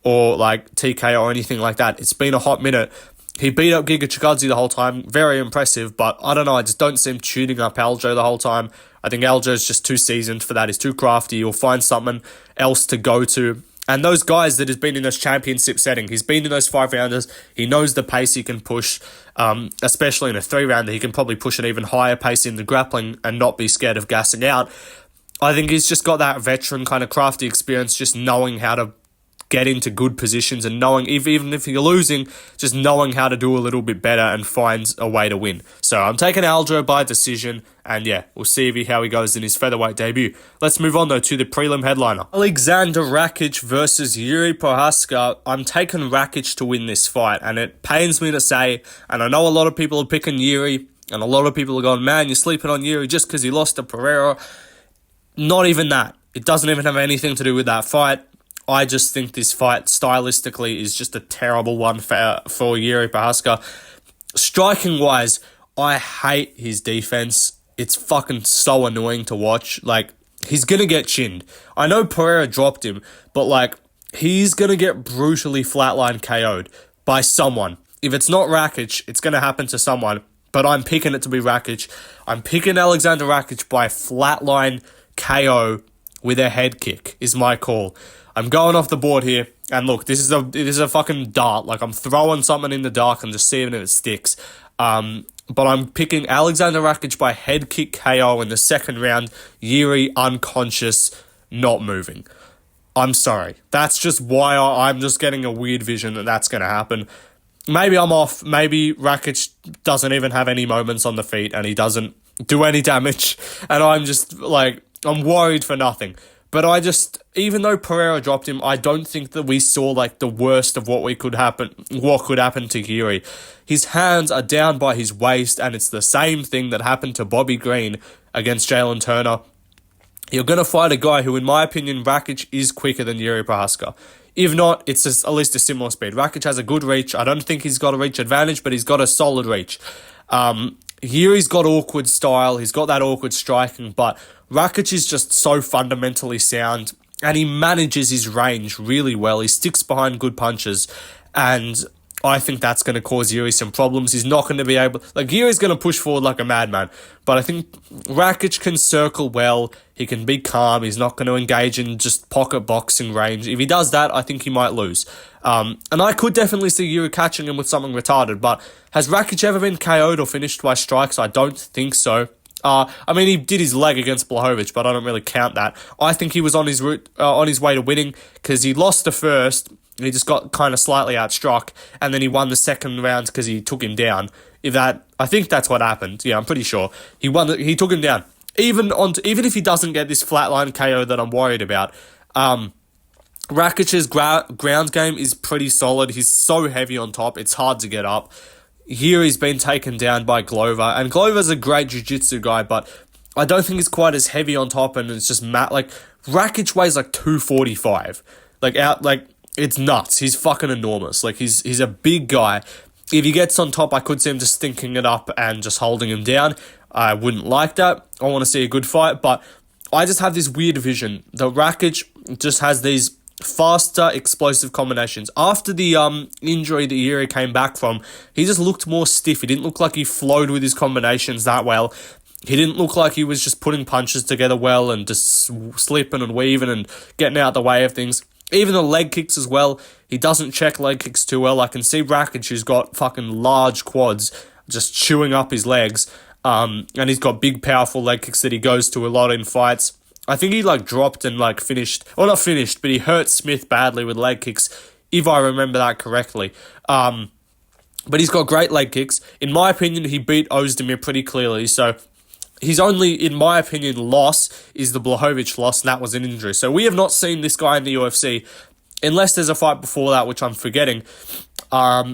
or like TKO or anything like that? It's been a hot minute. He beat up Giga Chikadze the whole time. Very impressive, but I don't know. I just don't see him shooting up Aljo the whole time. I think Aljo's just too seasoned for that. He's too crafty. He'll find something else to go to. And those guys that has been in this championship setting, he's been in those 5-rounders. He knows the pace he can push, especially in a 3-rounder. He can probably push an even higher pace in the grappling and not be scared of gassing out. I think he's just got that veteran kind of crafty experience, just knowing how to get into good positions and knowing, even if you're losing, just knowing how to do a little bit better and finds a way to win. So I'm taking Aljo by decision, and yeah, we'll see how he goes in his featherweight debut. Let's move on though to the prelim headliner. Alexander Rakic versus Yuri Prochazka. I'm taking Rakic to win this fight, and it pains me to say, and I know a lot of people are picking Yuri, and a lot of people are going, man, you're sleeping on Yuri just because he lost to Pereira. Not even that. It doesn't even have anything to do with that fight. I just think this fight stylistically is just a terrible one for Yuri Prochazka. Striking-wise, I hate his defense. It's fucking so annoying to watch. Like, he's gonna get chinned. I know Pereira dropped him, but like, he's gonna get brutally flatline KO'd by someone. If it's not Rakic, it's gonna happen to someone, but I'm picking it to be Rakic. I'm picking Alexander Rakic by flatline KO with a head kick, is my call. I'm going off the board here, and look, this is a fucking dart. Like, I'm throwing something in the dark and just seeing if it sticks. But I'm picking Alexander Rakic by head kick KO in the second round. Yuri unconscious, not moving. I'm sorry. That's just why I'm just getting a weird vision that that's going to happen. Maybe I'm off. Maybe Rakic doesn't even have any moments on the feet and he doesn't do any damage. And I'm just like, I'm worried for nothing. But even though Pereira dropped him, I don't think that we saw like the worst of what could happen to Yuri. His hands are down by his waist, and it's the same thing that happened to Bobby Green against Jalen Turner. You're going to fight a guy who, in my opinion, Rakic is quicker than Yuri Prochazka. If not, it's at least a similar speed. Rakic has a good reach. I don't think he's got a reach advantage, but he's got a solid reach. Yuri's got awkward style. He's got that awkward striking, but Rakic is just so fundamentally sound, and he manages his range really well. He sticks behind good punches, and I think that's going to cause Yuri some problems. He's not going to be able... Like, Yuri's going to push forward like a madman, but I think Rakic can circle well. He can be calm. He's not going to engage in just pocket boxing range. If he does that, I think he might lose. And I could definitely see Yuri catching him with something retarded, but has Rakic ever been KO'd or finished by strikes? I don't think so. I mean, he did his leg against Blachowicz, but I don't really count that. I think he was on his way to winning, because he lost the first. He just got kind of slightly outstruck, and then he won the second round because he took him down. I think that's what happened. Yeah, I'm pretty sure he took him down. Even if he doesn't get this flatline KO that I'm worried about, Rakic's ground game is pretty solid. He's so heavy on top, it's hard to get up. Here he's been taken down by Glover, and Glover's a great jiu-jitsu guy, but I don't think he's quite as heavy on top, and it's just like Rakic weighs like 245. It's nuts. He's fucking enormous. Like, he's a big guy. If he gets on top, I could see him just stinking it up and just holding him down. I wouldn't like that. I want to see a good fight, but I just have this weird vision that Rakic just has these faster, explosive combinations. After the injury that Yuri came back from, he just looked more stiff. He didn't look like he flowed with his combinations that well. He didn't look like he was just putting punches together well and just slipping and weaving and getting out the way of things. Even the leg kicks as well, he doesn't check leg kicks too well. I can see Rakic, who's got fucking large quads, just chewing up his legs. And he's got big, powerful leg kicks that he goes to a lot in fights. I think he dropped and finished, or not finished, but he hurt Smith badly with leg kicks, if I remember that correctly. But he's got great leg kicks. In my opinion, he beat Ozdemir pretty clearly, so his only, in my opinion, loss is the Blachowicz loss, and that was an injury. So we have not seen this guy in the UFC, unless there's a fight before that, which I'm forgetting.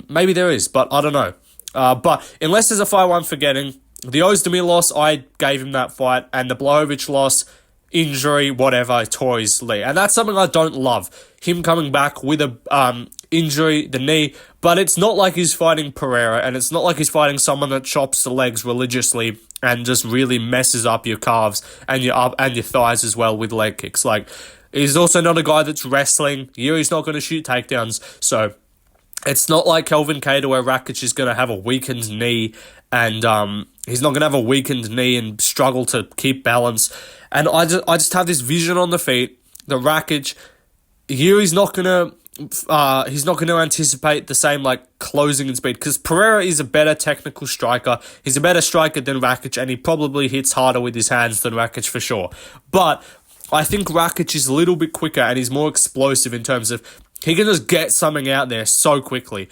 Maybe there is, but I don't know. But unless there's a fight I'm forgetting, the Ozdemir loss, I gave him that fight, and the Blachowicz loss, injury, whatever, tore his leg. And that's something I don't love. Him coming back with a injury, the knee, but it's not like he's fighting Pereira, and it's not like he's fighting someone that chops the legs religiously and just really messes up your calves and your thighs as well with leg kicks. Like, he's also not a guy that's wrestling. Yuri's not going to shoot takedowns, so it's not like Kelvin Kattar where Rakic is going to have a weakened knee, and he's not going to have a weakened knee and struggle to keep balance. And I just have this vision on the feet that Rakic, Yuri's not going to he's not going to anticipate the same closing and speed, because Pereira is a better technical striker. He's a better striker than Rakic, and he probably hits harder with his hands than Rakic for sure. But I think Rakic is a little bit quicker, and he's more explosive in terms of he can just get something out there so quickly.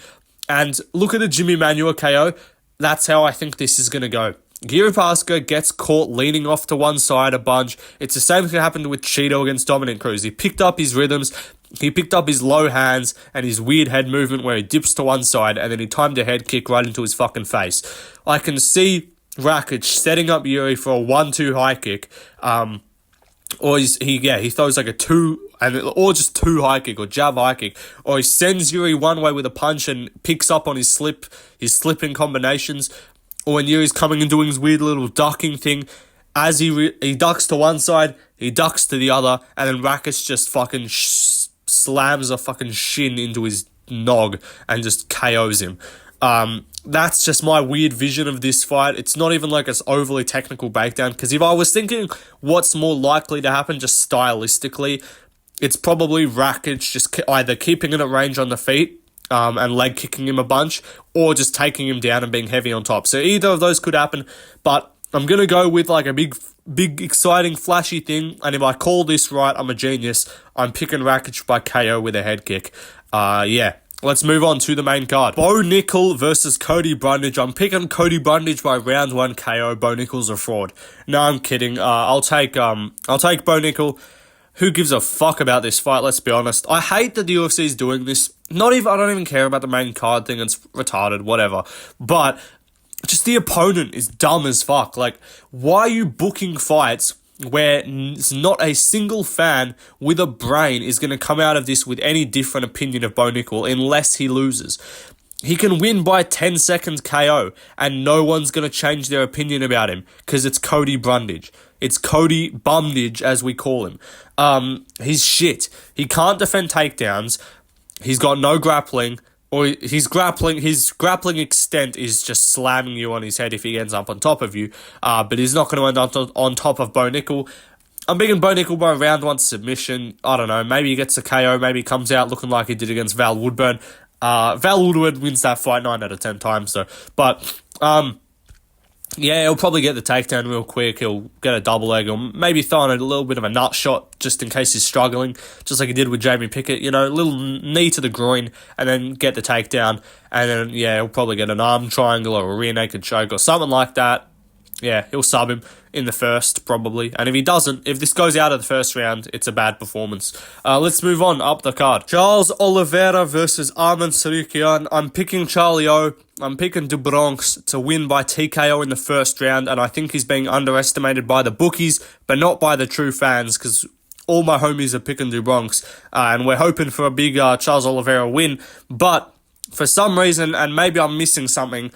And look at the Jimmy Manuwa KO. That's how I think this is going to go. Yuri Prochazka gets caught leaning off to one side a bunch. It's the same thing that happened with Cheeto against Dominic Cruz. He picked up his rhythms, he picked up his low hands and his weird head movement where he dips to one side, and then he timed a head kick right into his fucking face. I can see Rakic setting up Yuri for a 1-2 high kick, or he throws a 2, or just 2 high kick or jab high kick, or he sends Yuri one way with a punch and picks up on his slipping combinations. or when Yuri's coming and doing his weird little ducking thing, as he ducks to one side, he ducks to the other, and then Rakic just fucking slams a fucking shin into his nog and just KOs him. That's just my weird vision of this fight. It's not even like it's overly technical breakdown, because if I was thinking what's more likely to happen just stylistically, it's probably Rakic just either keeping it at range on the feet and leg kicking him a bunch, or just taking him down and being heavy on top. So either of those could happen, but I'm going to go with like a big, exciting, flashy thing, and if I call this right, I'm a genius. I'm picking Rakic by KO with a head kick. Yeah. Let's move on to the main card. Bo Nickal versus Cody Brundage. I'm picking Cody Brundage by round 1 KO. Bo Nickal's a fraud. No, I'm kidding. I'll take Bo Nickal. Who gives a fuck about this fight, let's be honest. I hate that the UFC is doing this. I don't even care about the main card thing. It's retarded, whatever. But just the opponent is dumb as fuck. Like, why are you booking fights where not a single fan with a brain is going to come out of this with any different opinion of Bo Nickal unless he loses? He can win by 10 seconds KO, and no one's going to change their opinion about him, because it's Cody Brundage. It's Cody Bumdage, as we call him. He's shit. He can't defend takedowns. He's got no grappling, or his grappling extent is just slamming you on his head if he ends up on top of you. But he's not going to end up on top of Bo Nickal. I'm picking Bo Nickal by round 1 submission. I don't know. Maybe he gets a KO. Maybe he comes out looking like he did against Val Woodburn. Val Woodburn wins that fight 9 out of 10 times, though. But yeah, he'll probably get the takedown real quick. He'll get a double leg, or maybe throw in a little bit of a nut shot just in case he's struggling, just like he did with Jamie Pickett. You know, a little knee to the groin, and then get the takedown. And then, yeah, he'll probably get an arm triangle or a rear naked choke or something like that. Yeah, he'll sub him in the first, probably. And if he doesn't, if this goes out of the first round, it's a bad performance. Let's move on up the card. Charles Oliveira versus Arman Tsarukyan. I'm picking Charlie O. I'm picking Du Bronx to win by TKO in the first round, and I think he's being underestimated by the bookies, but not by the true fans, because all my homies are picking Du Bronx, and we're hoping for a big Charles Oliveira win. But for some reason, and maybe I'm missing something,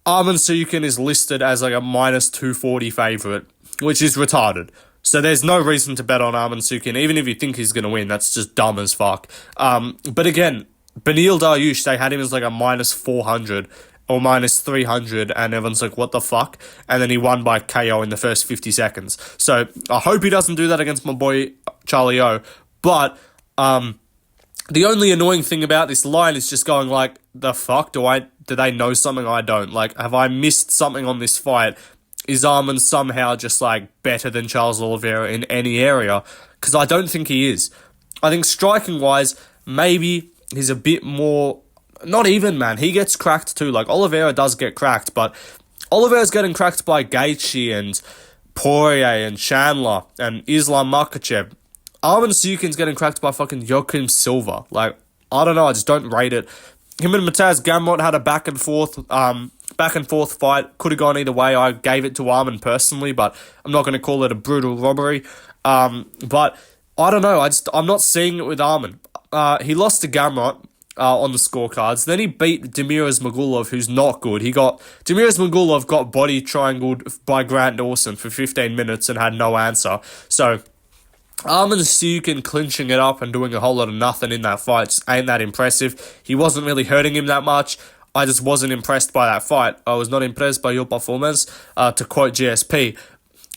Arman Tsarukyan is listed as like a minus 240 favourite, which is retarded. So there's no reason to bet on Arman Tsarukyan, even if you think he's going to win. That's just dumb as fuck. But again, Beneil Dariush, they had him as like a minus 400 or minus 300, and everyone's like, what the fuck? And then he won by KO in the first 50 seconds. So I hope he doesn't do that against my boy Charlie O. But the only annoying thing about this line is just going like, the fuck? Do they know something I don't? Like, have I missed something on this fight? Is Arman somehow just like better than Charles Oliveira in any area? Because I don't think he is. I think striking wise, maybe he's a bit more, not even, man. He gets cracked too. Like, Oliveira does get cracked, but Oliveira's getting cracked by Gaethje and Poirier and Chandler and Islam Makhachev. Arman Tsarukyan's getting cracked by fucking Joaquin Silva. Like, I don't know, I just don't rate it. Him and Mateusz Gamrot had a back and forth fight. Could have gone either way. I gave it to Arman personally, but I'm not going to call it a brutal robbery. But I don't know. I'm not seeing it with Arman. He lost to Gamrot on the scorecards. Then he beat Demiraz Magulov, who's not good. Demiraz Magulov got body triangled by Grant Dawson for 15 minutes and had no answer. So Arman Tsarukyan clinching it up and doing a whole lot of nothing in that fight just ain't that impressive. He wasn't really hurting him that much. I just wasn't impressed by that fight. I was not impressed by your performance, to quote GSP.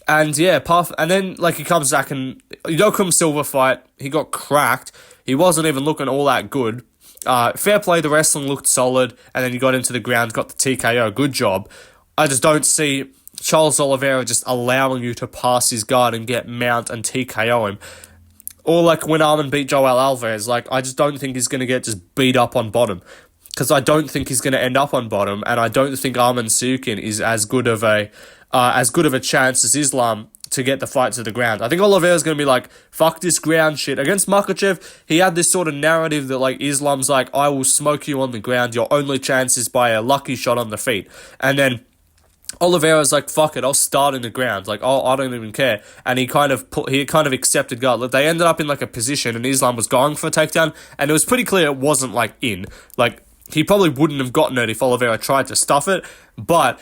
And yeah, and then like he comes back and Joaquin Silva fight, he got cracked. He wasn't even looking all that good. Fair play, the wrestling looked solid, and then he got into the ground, got the TKO. Good job. I just don't see Charles Oliveira just allowing you to pass his guard and get mount and TKO him. Or like when Arman beat Joel Alvarez, like I just don't think he's going to get just beat up on bottom. Because I don't think he's going to end up on bottom, and I don't think Arman Tsarukyan is as good of a chance as Islam to get the fight to the ground. I think Oliveira's going to be like, fuck this ground shit. Against Makhachev, he had this sort of narrative that like Islam's like, I will smoke you on the ground, your only chance is by a lucky shot on the feet. And then Oliveira's like, fuck it, I'll start in the ground. Like, oh, I don't even care. And he kind of accepted guard. Like, they ended up in like a position, and Islam was going for a takedown, and it was pretty clear it wasn't like in. Like, he probably wouldn't have gotten it if Oliveira tried to stuff it, but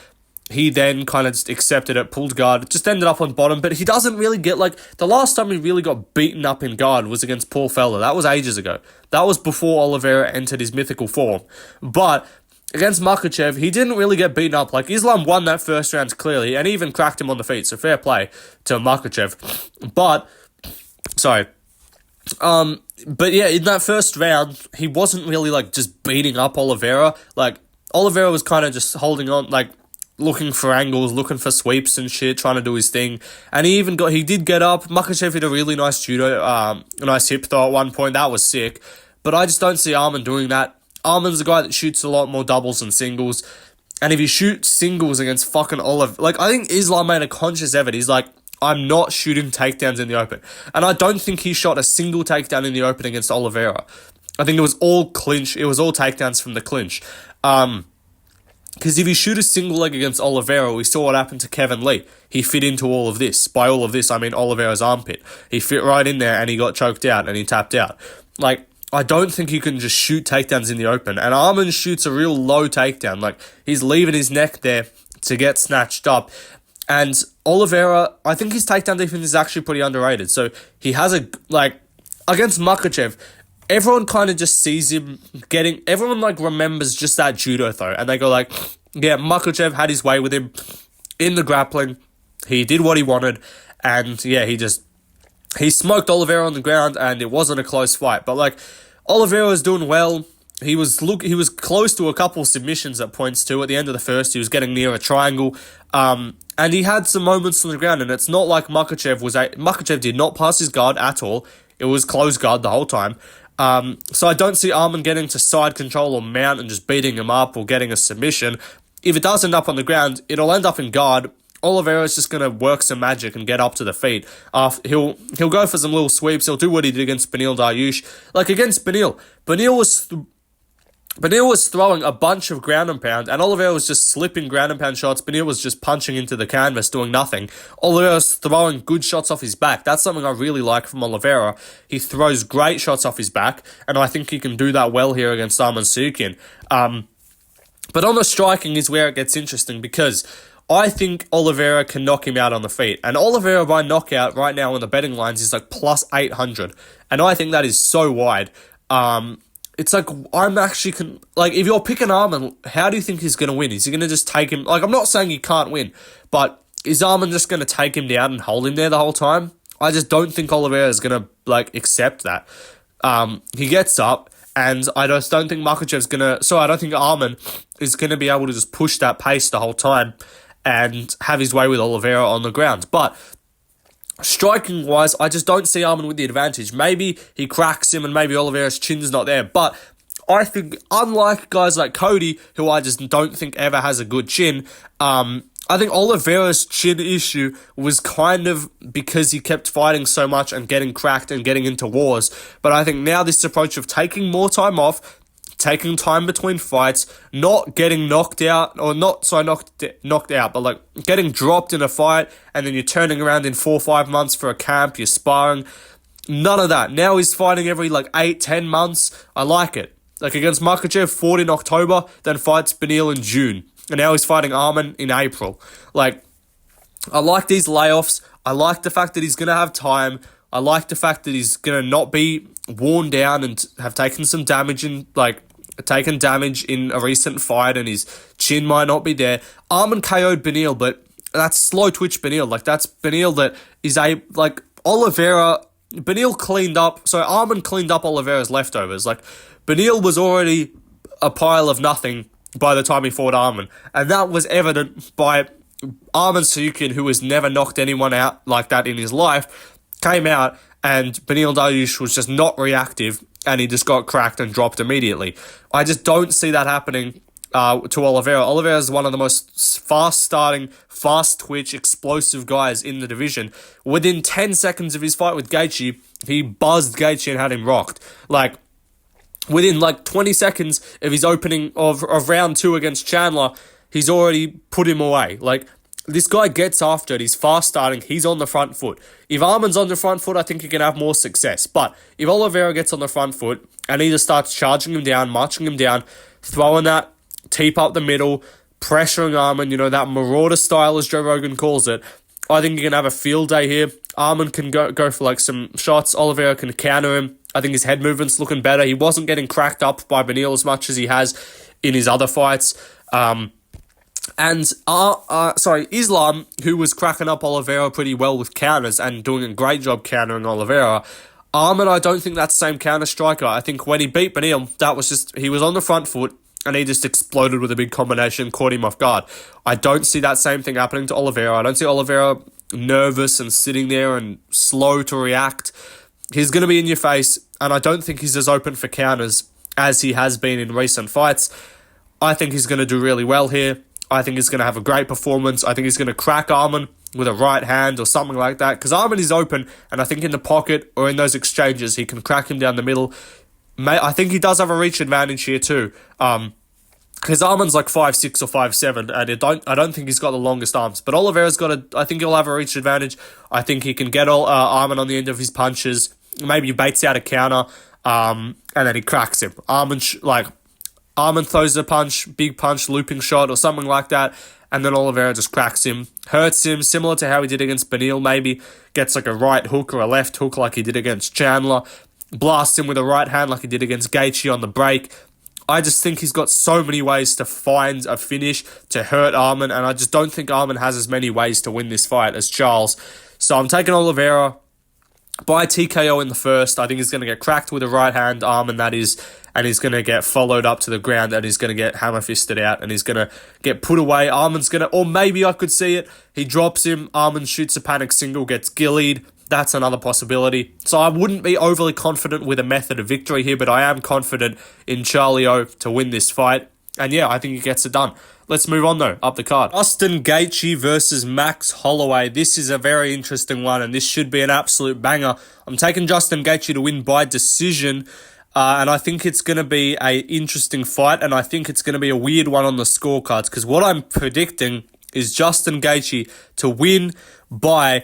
he then kind of just accepted it, pulled guard, just ended up on bottom, but he doesn't really get, like, the last time he really got beaten up in guard was against Paul Felder. That was ages ago. That was before Oliveira entered his mythical form. But against Makhachev, he didn't really get beaten up. Like, Islam won that first round clearly, and he even cracked him on the feet, so fair play to Makhachev. But yeah, in that first round, he wasn't really, like, just beating up Oliveira. Like, Oliveira was kind of just holding on, like, looking for angles, looking for sweeps and shit, trying to do his thing. And he did get up. Makhachev hit a really nice judo, a nice hip throw at one point. That was sick. But I just don't see Arman doing that. Arman's a guy that shoots a lot more doubles than singles. And if you shoot singles against fucking Oliver, like, I think Islam made a conscious effort. He's like, I'm not shooting takedowns in the open. And I don't think he shot a single takedown in the open against Oliveira. I think it was all clinch. It was all takedowns from the clinch. Because if you shoot a single leg against Oliveira, we saw what happened to Kevin Lee. He fit into all of this. By all of this, I mean Oliveira's armpit. He fit right in there and he got choked out and he tapped out. Like, I don't think you can just shoot takedowns in the open. And Arman shoots a real low takedown. Like, he's leaving his neck there to get snatched up. And Oliveira, I think his takedown defense is actually pretty underrated. So he has against Makhachev, everyone kind of just sees him everyone, like, remembers just that judo throw. And they go, like, yeah, Makhachev had his way with him in the grappling. He did what he wanted. And, yeah, he smoked Oliveira on the ground, and it wasn't a close fight. But, like, Oliveira was doing well. He was close to a couple submissions at points too. At the end of the first, he was getting near a triangle. And he had some moments on the ground, and it's not like Makhachev did not pass his guard at all. It was closed guard the whole time. So I don't see Arman getting to side control or mount and just beating him up or getting a submission. If it does end up on the ground, it'll end up in guard. Oliveira's just going to work some magic and get up to the feet. He'll go for some little sweeps. He'll do what he did against Beneil Dariush. Like, against Beneil was throwing a bunch of ground and pound, and Oliveira was just slipping ground and pound shots. Beneil was just punching into the canvas, doing nothing. Oliveira was throwing good shots off his back. That's something I really like from Oliveira. He throws great shots off his back, and I think he can do that well here against Tsarukyan. But on the striking is where it gets interesting, because I think Oliveira can knock him out on the feet. And Oliveira by knockout right now on the betting lines is like plus 800. And I think that is so wide. It's like, if you're picking Arman, how do you think he's going to win? Is he going to just take him? Like, I'm not saying he can't win, but is Arman just going to take him down and hold him there the whole time? I just don't think Oliveira is going to, like, accept that. He gets up, and I just don't think I don't think Arman is going to be able to just push that pace the whole time and have his way with Oliveira on the ground. But striking-wise, I just don't see Arman with the advantage. Maybe he cracks him and maybe Oliveira's chin's not there. But I think, unlike guys like Cody, who I just don't think ever has a good chin, I think Oliveira's chin issue was kind of because he kept fighting so much and getting cracked and getting into wars. But I think now this approach of taking more time off, taking time between fights, not getting knocked out, but like getting dropped in a fight, and then you're turning around in 4 or 5 months for a camp, you're sparring. None of that. Now he's fighting every 8-10 months. I like it. Like against Makhachev, fought in October, then fights Beneil in June. And now he's fighting Arman in April. Like, I like these layoffs. I like the fact that he's going to have time. I like the fact that he's going to not be worn down and have taken some damage in a recent fight, and his chin might not be there. Arman KO'd Beneil, but that's slow twitch Beneil. Like, that's Beneil that is Oliveira. Beneil cleaned up, so Arman cleaned up Oliveira's leftovers. Like, Beneil was already a pile of nothing by the time he fought Arman, and that was evident by Arman Tsarukyan, who has never knocked anyone out like that in his life, came out, and Beneil Dariush was just not reactive, and he just got cracked and dropped immediately. I just don't see that happening to Oliveira. Oliveira is one of the most fast-starting, fast-twitch, explosive guys in the division. Within 10 seconds of his fight with Gaethje, he buzzed Gaethje and had him rocked. Like, within 20 seconds of his opening of round 2 against Chandler, he's already put him away. Like, this guy gets after it. He's fast starting. He's on the front foot. If Arman's on the front foot, I think he can have more success. But if Oliveira gets on the front foot and he just starts charging him down, marching him down, throwing that teep up the middle, pressuring Arman, that marauder style as Joe Rogan calls it. I think he can have a field day here. Arman can go for some shots. Oliveira can counter him. I think his head movement's looking better. He wasn't getting cracked up by Beneil as much as he has in his other fights. Islam, who was cracking up Oliveira pretty well with counters and doing a great job countering Oliveira. Arman, I don't think that's the same counter striker. I think when he beat Beneil, that was just, he was on the front foot and he just exploded with a big combination, caught him off guard. I don't see that same thing happening to Oliveira. I don't see Oliveira nervous and sitting there and slow to react. He's going to be in your face, and I don't think he's as open for counters as he has been in recent fights. I think he's going to do really well here. I think he's going to have a great performance. I think he's going to crack Arman with a right hand or something like that, because Arman is open, and I think in the pocket or in those exchanges, he can crack him down the middle. I think he does have a reach advantage here too, because Arman's like 5'6" or 5'7", and I don't think he's got the longest arms. But Oliveira's I think he'll have a reach advantage. I think he can get Arman on the end of his punches. Maybe he baits out a counter, and then he cracks him. Arman throws a punch, big punch, looping shot or something like that, and then Oliveira just cracks him, hurts him, similar to how he did against Beneil maybe, gets like a right hook or a left hook like he did against Chandler, blasts him with a right hand like he did against Gaethje on the break. I just think he's got so many ways to find a finish to hurt Arman, and I just don't think Arman has as many ways to win this fight as Charles. So I'm taking Oliveira by TKO in the first. I think he's going to get cracked with a right hand, Arman that is, and he's going to get followed up to the ground, and he's going to get hammer-fisted out, and he's going to get put away. Arman's going to, or maybe I could see it, he drops him, Arman shoots a panic single, gets gillied. That's another possibility. So I wouldn't be overly confident with a method of victory here, but I am confident in Charlie O to win this fight. And yeah, I think he gets it done. Let's move on though, up the card. Justin Gaethje versus Max Holloway. This is a very interesting one, and this should be an absolute banger. I'm taking Justin Gaethje to win by decision, and I think it's going to be an interesting fight, and I think it's going to be a weird one on the scorecards, because what I'm predicting is Justin Gaethje to win by,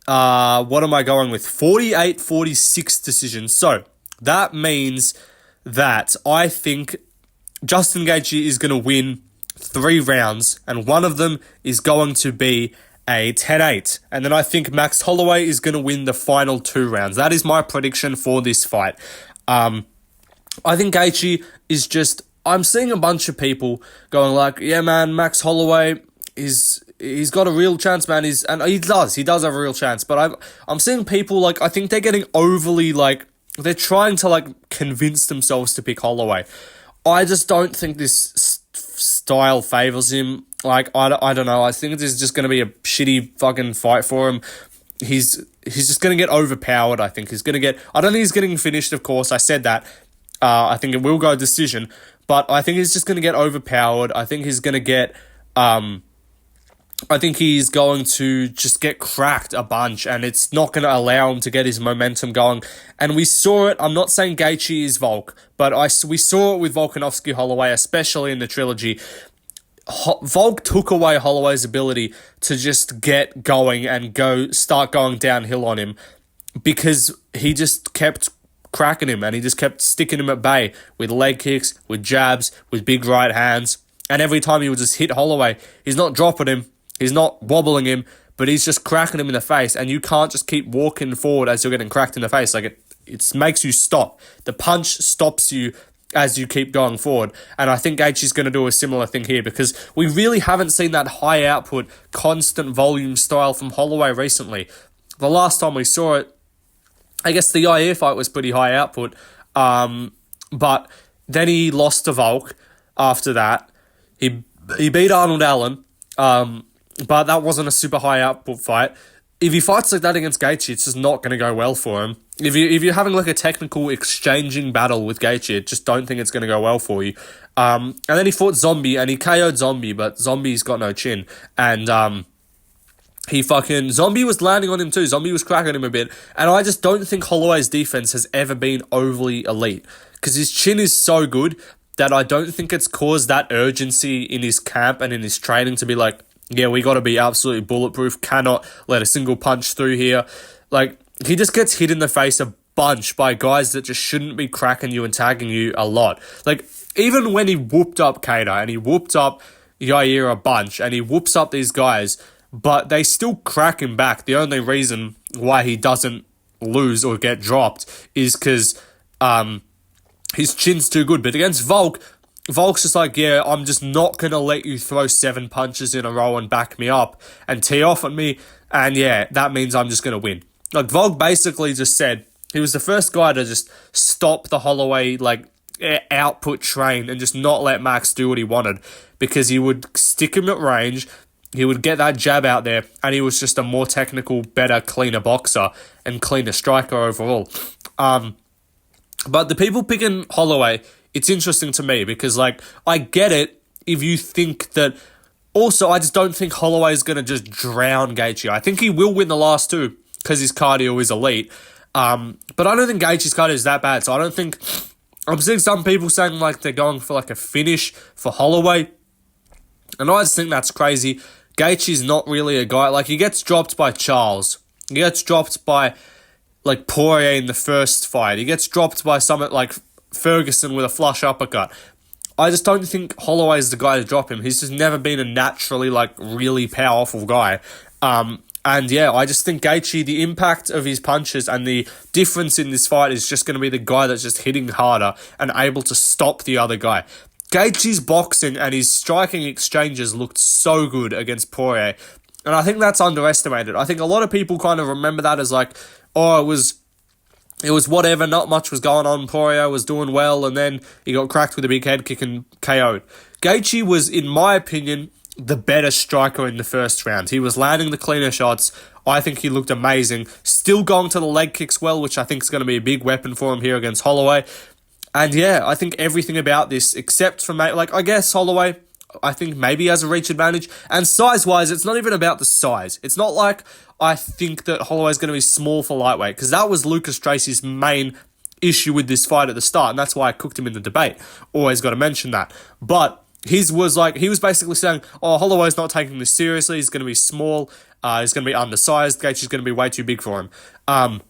what am I going with? 48-46 decision. So that means that I think Justin Gaethje is going to win 3 rounds, and one of them is going to be a 10-8. And then I think Max Holloway is going to win the final 2 rounds. That is my prediction for this fight. I think Gaethje is just, I'm seeing a bunch of people going like, yeah, man, Max Holloway he's got a real chance, man. And he does have a real chance. But I'm seeing people I think they're getting overly they're trying to convince themselves to pick Holloway. I just don't think this style favors him. I don't know. I think this is just going to be a shitty fucking fight for him. He's just going to get overpowered, I think. I don't think he's getting finished, of course. I said that. I think it will go decision. But I think he's just going to get overpowered. I think he's going to get... I think he's going to just get cracked a bunch, and it's not going to allow him to get his momentum going. And we saw it. I'm not saying Gaethje is Volk, but we saw it with Volkanovski Holloway, especially in the trilogy. Volk took away Holloway's ability to just get going and start going downhill on him, because he just kept cracking him, and he just kept sticking him at bay with leg kicks, with jabs, with big right hands. And every time he would just hit Holloway, he's not dropping him, he's not wobbling him, but he's just cracking him in the face. And you can't just keep walking forward as you're getting cracked in the face. It makes you stop. The punch stops you as you keep going forward. And I think Gaethje's going to do a similar thing here, because we really haven't seen that high output, constant volume style from Holloway recently. The last time we saw it, I guess the Yair fight was pretty high output, but then he lost to Volk after that. He beat Arnold Allen, but that wasn't a super high output fight. If he fights like that against Gaethje, it's just not going to go well for him. If you're having a technical exchanging battle with Gaethje, just don't think it's going to go well for you. And then he fought Zombie, and he KO'd Zombie, but Zombie's got no chin. And Zombie was landing on him too. Zombie was cracking him a bit. And I just don't think Holloway's defense has ever been overly elite, because his chin is so good that I don't think it's caused that urgency in his camp and in his training to be yeah, we got to be absolutely bulletproof, cannot let a single punch through here. He just gets hit in the face a bunch by guys that just shouldn't be cracking you and tagging you a lot. Even when he whooped up Kattar, and he whooped up, Yair a bunch, and he whoops up these guys, but they still crack him back. The only reason why he doesn't lose or get dropped is because his chin's too good. But against Volk's just like, yeah, I'm just not going to let you throw 7 punches in a row and back me up and tee off on me. And yeah, that means I'm just going to win. Like, Volk basically just said he was the first guy to just stop the Holloway, like, output train and just not let Max do what he wanted, because he would stick him at range, he would get that jab out there, and he was just a more technical, better, cleaner boxer and cleaner striker overall. But the people picking Holloway, it's interesting to me because, like, I get it if you think that. Also, I just don't think Holloway is going to just drown Gaethje. I think he will win the last 2 because his cardio is elite. But I don't think Gaethje's cardio is that bad. So I don't think. I'm seeing some people saying like they're going for like a finish for Holloway, and I just think that's crazy. Gaethje's not really a guy. Like, he gets dropped by Charles. He gets dropped by like Poirier in the first fight. He gets dropped by someone like Ferguson with a flush uppercut. I just don't think Holloway is the guy to drop him. He's just never been a naturally, like, really powerful guy. And yeah, I just think Gaethje, the impact of his punches and the difference in this fight is just going to be the guy that's just hitting harder and able to stop the other guy. Gaethje's boxing and his striking exchanges looked so good against Poirier. And I think that's underestimated. I think a lot of people kind of remember that as like, oh, it was whatever, not much was going on. Poirier was doing well, and then he got cracked with a big head kick and KO'd. Gaethje was, in my opinion, the better striker in the first round. He was landing the cleaner shots. I think he looked amazing. Still going to the leg kicks well, which I think is going to be a big weapon for him here against Holloway. And yeah, I think everything about this, except for, like, I guess Holloway, I think maybe has a reach advantage. And size-wise, it's not even about the size. It's not like I think that Holloway's going to be small for lightweight, because that was Lucas Tracy's main issue with this fight at the start, and that's why I cooked him in the debate. Always got to mention that. But he was basically saying, oh, Holloway's not taking this seriously, he's going to be small, he's going to be undersized, Gaethje's going to be way too big for him. And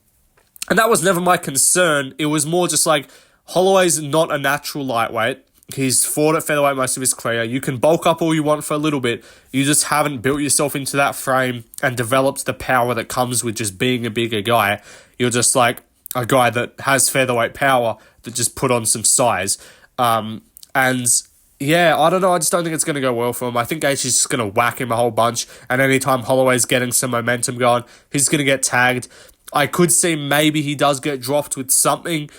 that was never my concern. It was more just like, Holloway's not a natural lightweight. He's fought at featherweight most of his career. You can bulk up all you want for a little bit. You just haven't built yourself into that frame and developed the power that comes with just being a bigger guy. You're just like a guy that has featherweight power that just put on some size. And yeah, I don't know. I just don't think it's going to go well for him. I think Gaethje's just going to whack him a whole bunch. And anytime Holloway's getting some momentum going, he's going to get tagged. I could see maybe he does get dropped with something.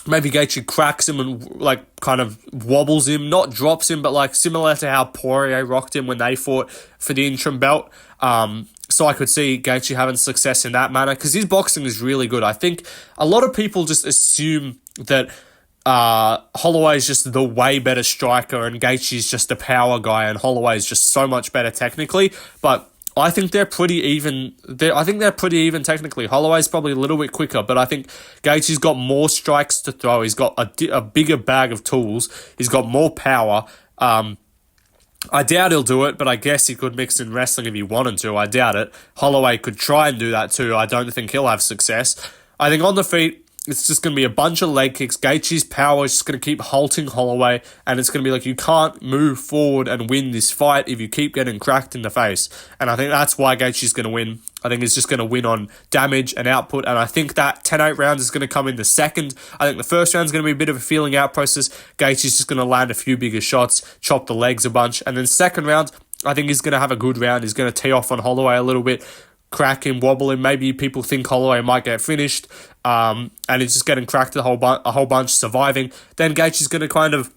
Maybe Gaethje cracks him and, like, kind of wobbles him, not drops him, but, like, similar to how Poirier rocked him when they fought for the interim belt. So I could see Gaethje having success in that manner, because his boxing is really good. I think a lot of people just assume that Holloway is just the way better striker and Gaethje's just a power guy and Holloway is just so much better technically, but I think they're pretty even. I think they're pretty even technically. Holloway's probably a little bit quicker, but I think Gaethje's got more strikes to throw. He's got a bigger bag of tools. He's got more power. I doubt he'll do it, but I guess he could mix in wrestling if he wanted to. I doubt it. Holloway could try and do that too. I don't think he'll have success. I think on the feet, it's just going to be a bunch of leg kicks. Gaethje's power is just going to keep halting Holloway, and it's going to be like, you can't move forward and win this fight if you keep getting cracked in the face. And I think that's why Gaethje's going to win. I think he's just going to win on damage and output, and I think that 10-8 round is going to come in the second. I think the first round is going to be a bit of a feeling out process. Gaethje's just going to land a few bigger shots, chop the legs a bunch, and then second round, I think he's going to have a good round. He's going to tee off on Holloway a little bit, crack him, wobble him. Maybe people think Holloway might get finished, and he's just getting cracked a whole bunch, surviving. Then Gaethje's going to kind of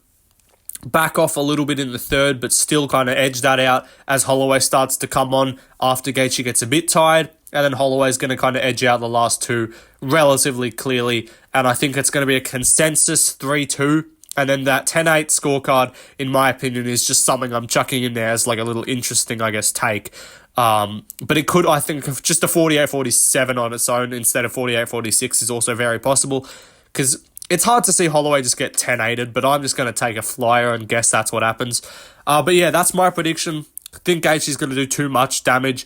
back off a little bit in the third, but still kind of edge that out as Holloway starts to come on after Gaethje gets a bit tired, and then Holloway's going to kind of edge out the last two relatively clearly, and I think it's going to be a consensus 3-2. And then that 10-8 scorecard, in my opinion, is just something I'm chucking in there as like a little interesting, I guess, take. But it could, I think, just a 48-47 on its own instead of 48-46 is also very possible, because it's hard to see Holloway just get 10-8'd, but I'm just going to take a flyer and guess that's what happens. But yeah, that's my prediction. I think Gaethje's going to do too much damage,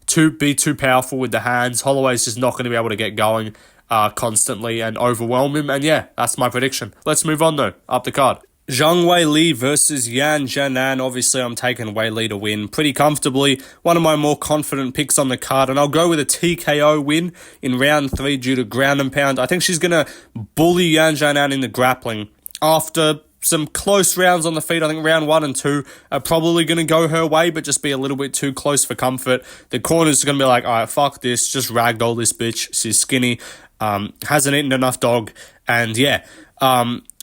to be too powerful with the hands. Holloway's just not going to be able to get going constantly and overwhelm him. And yeah, that's my prediction. Let's move on though, up the card. Zhang Weili versus Yan Xiaonan. Obviously, I'm taking Weili to win pretty comfortably. One of my more confident picks on the card, and I'll go with a TKO win in round 3 due to ground and pound. I think she's going to bully Yan Xiaonan in the grappling. After some close rounds on the feet, I think round 1 and 2 are probably going to go her way, but just be a little bit too close for comfort. The corner's going to be like, all right, fuck this, just ragdoll this bitch. She's skinny, hasn't eaten enough dog, and yeah,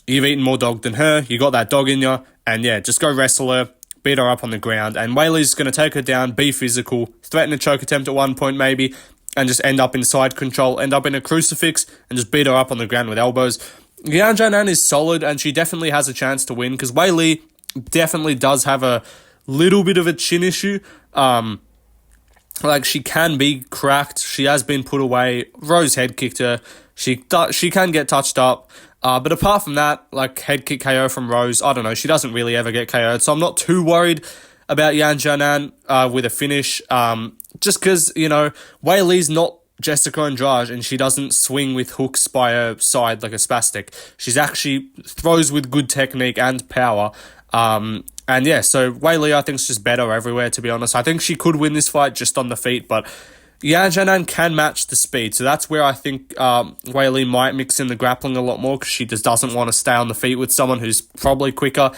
you've eaten more dog than her. You got that dog in you. And yeah, just go wrestle her, beat her up on the ground. And Weili's going to take her down, be physical, threaten a choke attempt at one point maybe, and just end up in side control, end up in a crucifix, and just beat her up on the ground with elbows. Yan Xiaonan is solid, and she definitely has a chance to win, because Weili definitely does have a little bit of a chin issue. Like, she can be cracked. She has been put away. Rose head kicked her. She can get touched up. But apart from that, like head kick KO from Rose, I don't know. She doesn't really ever get KO'd. So I'm not too worried about Yan Xiaonan with a finish. Just because, you know, Weili's not Jessica Andrade, and she doesn't swing with hooks by her side like a spastic. She's actually throws with good technique and power. And yeah, so Weili, I think, is just better everywhere, to be honest. I think she could win this fight just on the feet, but Yan Xiaonan can match the speed, so that's where I think Weili might mix in the grappling a lot more, because she just doesn't want to stay on the feet with someone who's probably quicker.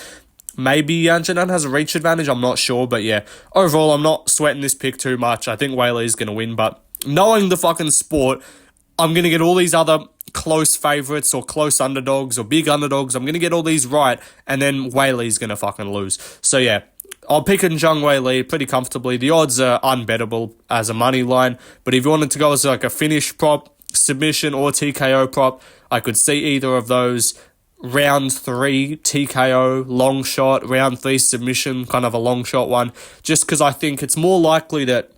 Maybe Yan Xiaonan has a reach advantage, I'm not sure, but yeah, overall, I'm not sweating this pick too much. I think Weili is going to win, but knowing the fucking sport, I'm going to get all these other close favourites or close underdogs or big underdogs. I'm going to get all these right, and then Weili's going to fucking lose. So yeah, I'll pick in Zhang Weili pretty comfortably. The odds are unbettable as a money line, but if you wanted to go as like a finish prop, submission, or TKO prop, I could see either of those. Round 3 TKO, long shot. Round 3 submission, kind of a long shot one. Just because I think it's more likely that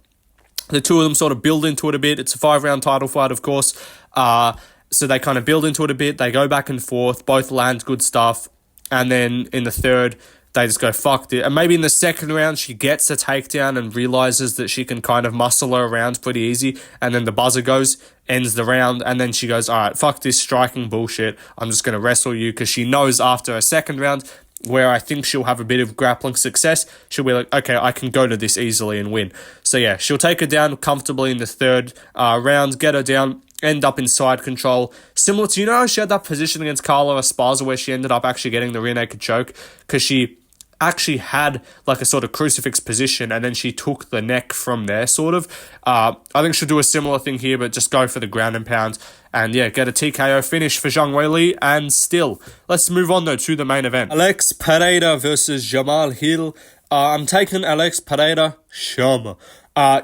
the two of them sort of build into it a bit. It's a 5-round title fight, of course. So they kind of build into it a bit. They go back and forth. Both land good stuff. And then in the third, they just go, fuck it. And maybe in the second round, she gets a takedown and realizes that she can kind of muscle her around pretty easy. And then the buzzer goes, ends the round. And then she goes, all right, fuck this striking bullshit. I'm just going to wrestle you. Because she knows after a second round, where I think she'll have a bit of grappling success, she'll be like, okay, I can go to this easily and win. So yeah, she'll take her down comfortably in the third round, get her down, end up in side control. Similar to, you know, she had that position against Carla Esparza where she ended up actually getting the rear naked choke, because she actually had like a sort of crucifix position, and then she took the neck from there, sort of. I think she'll do a similar thing here, but just go for the ground and pound. And yeah, get a TKO finish for Zhang Weili. And still, let's move on though to the main event. Alex Pereira versus Jamal Hill. I'm taking Alex Pereira.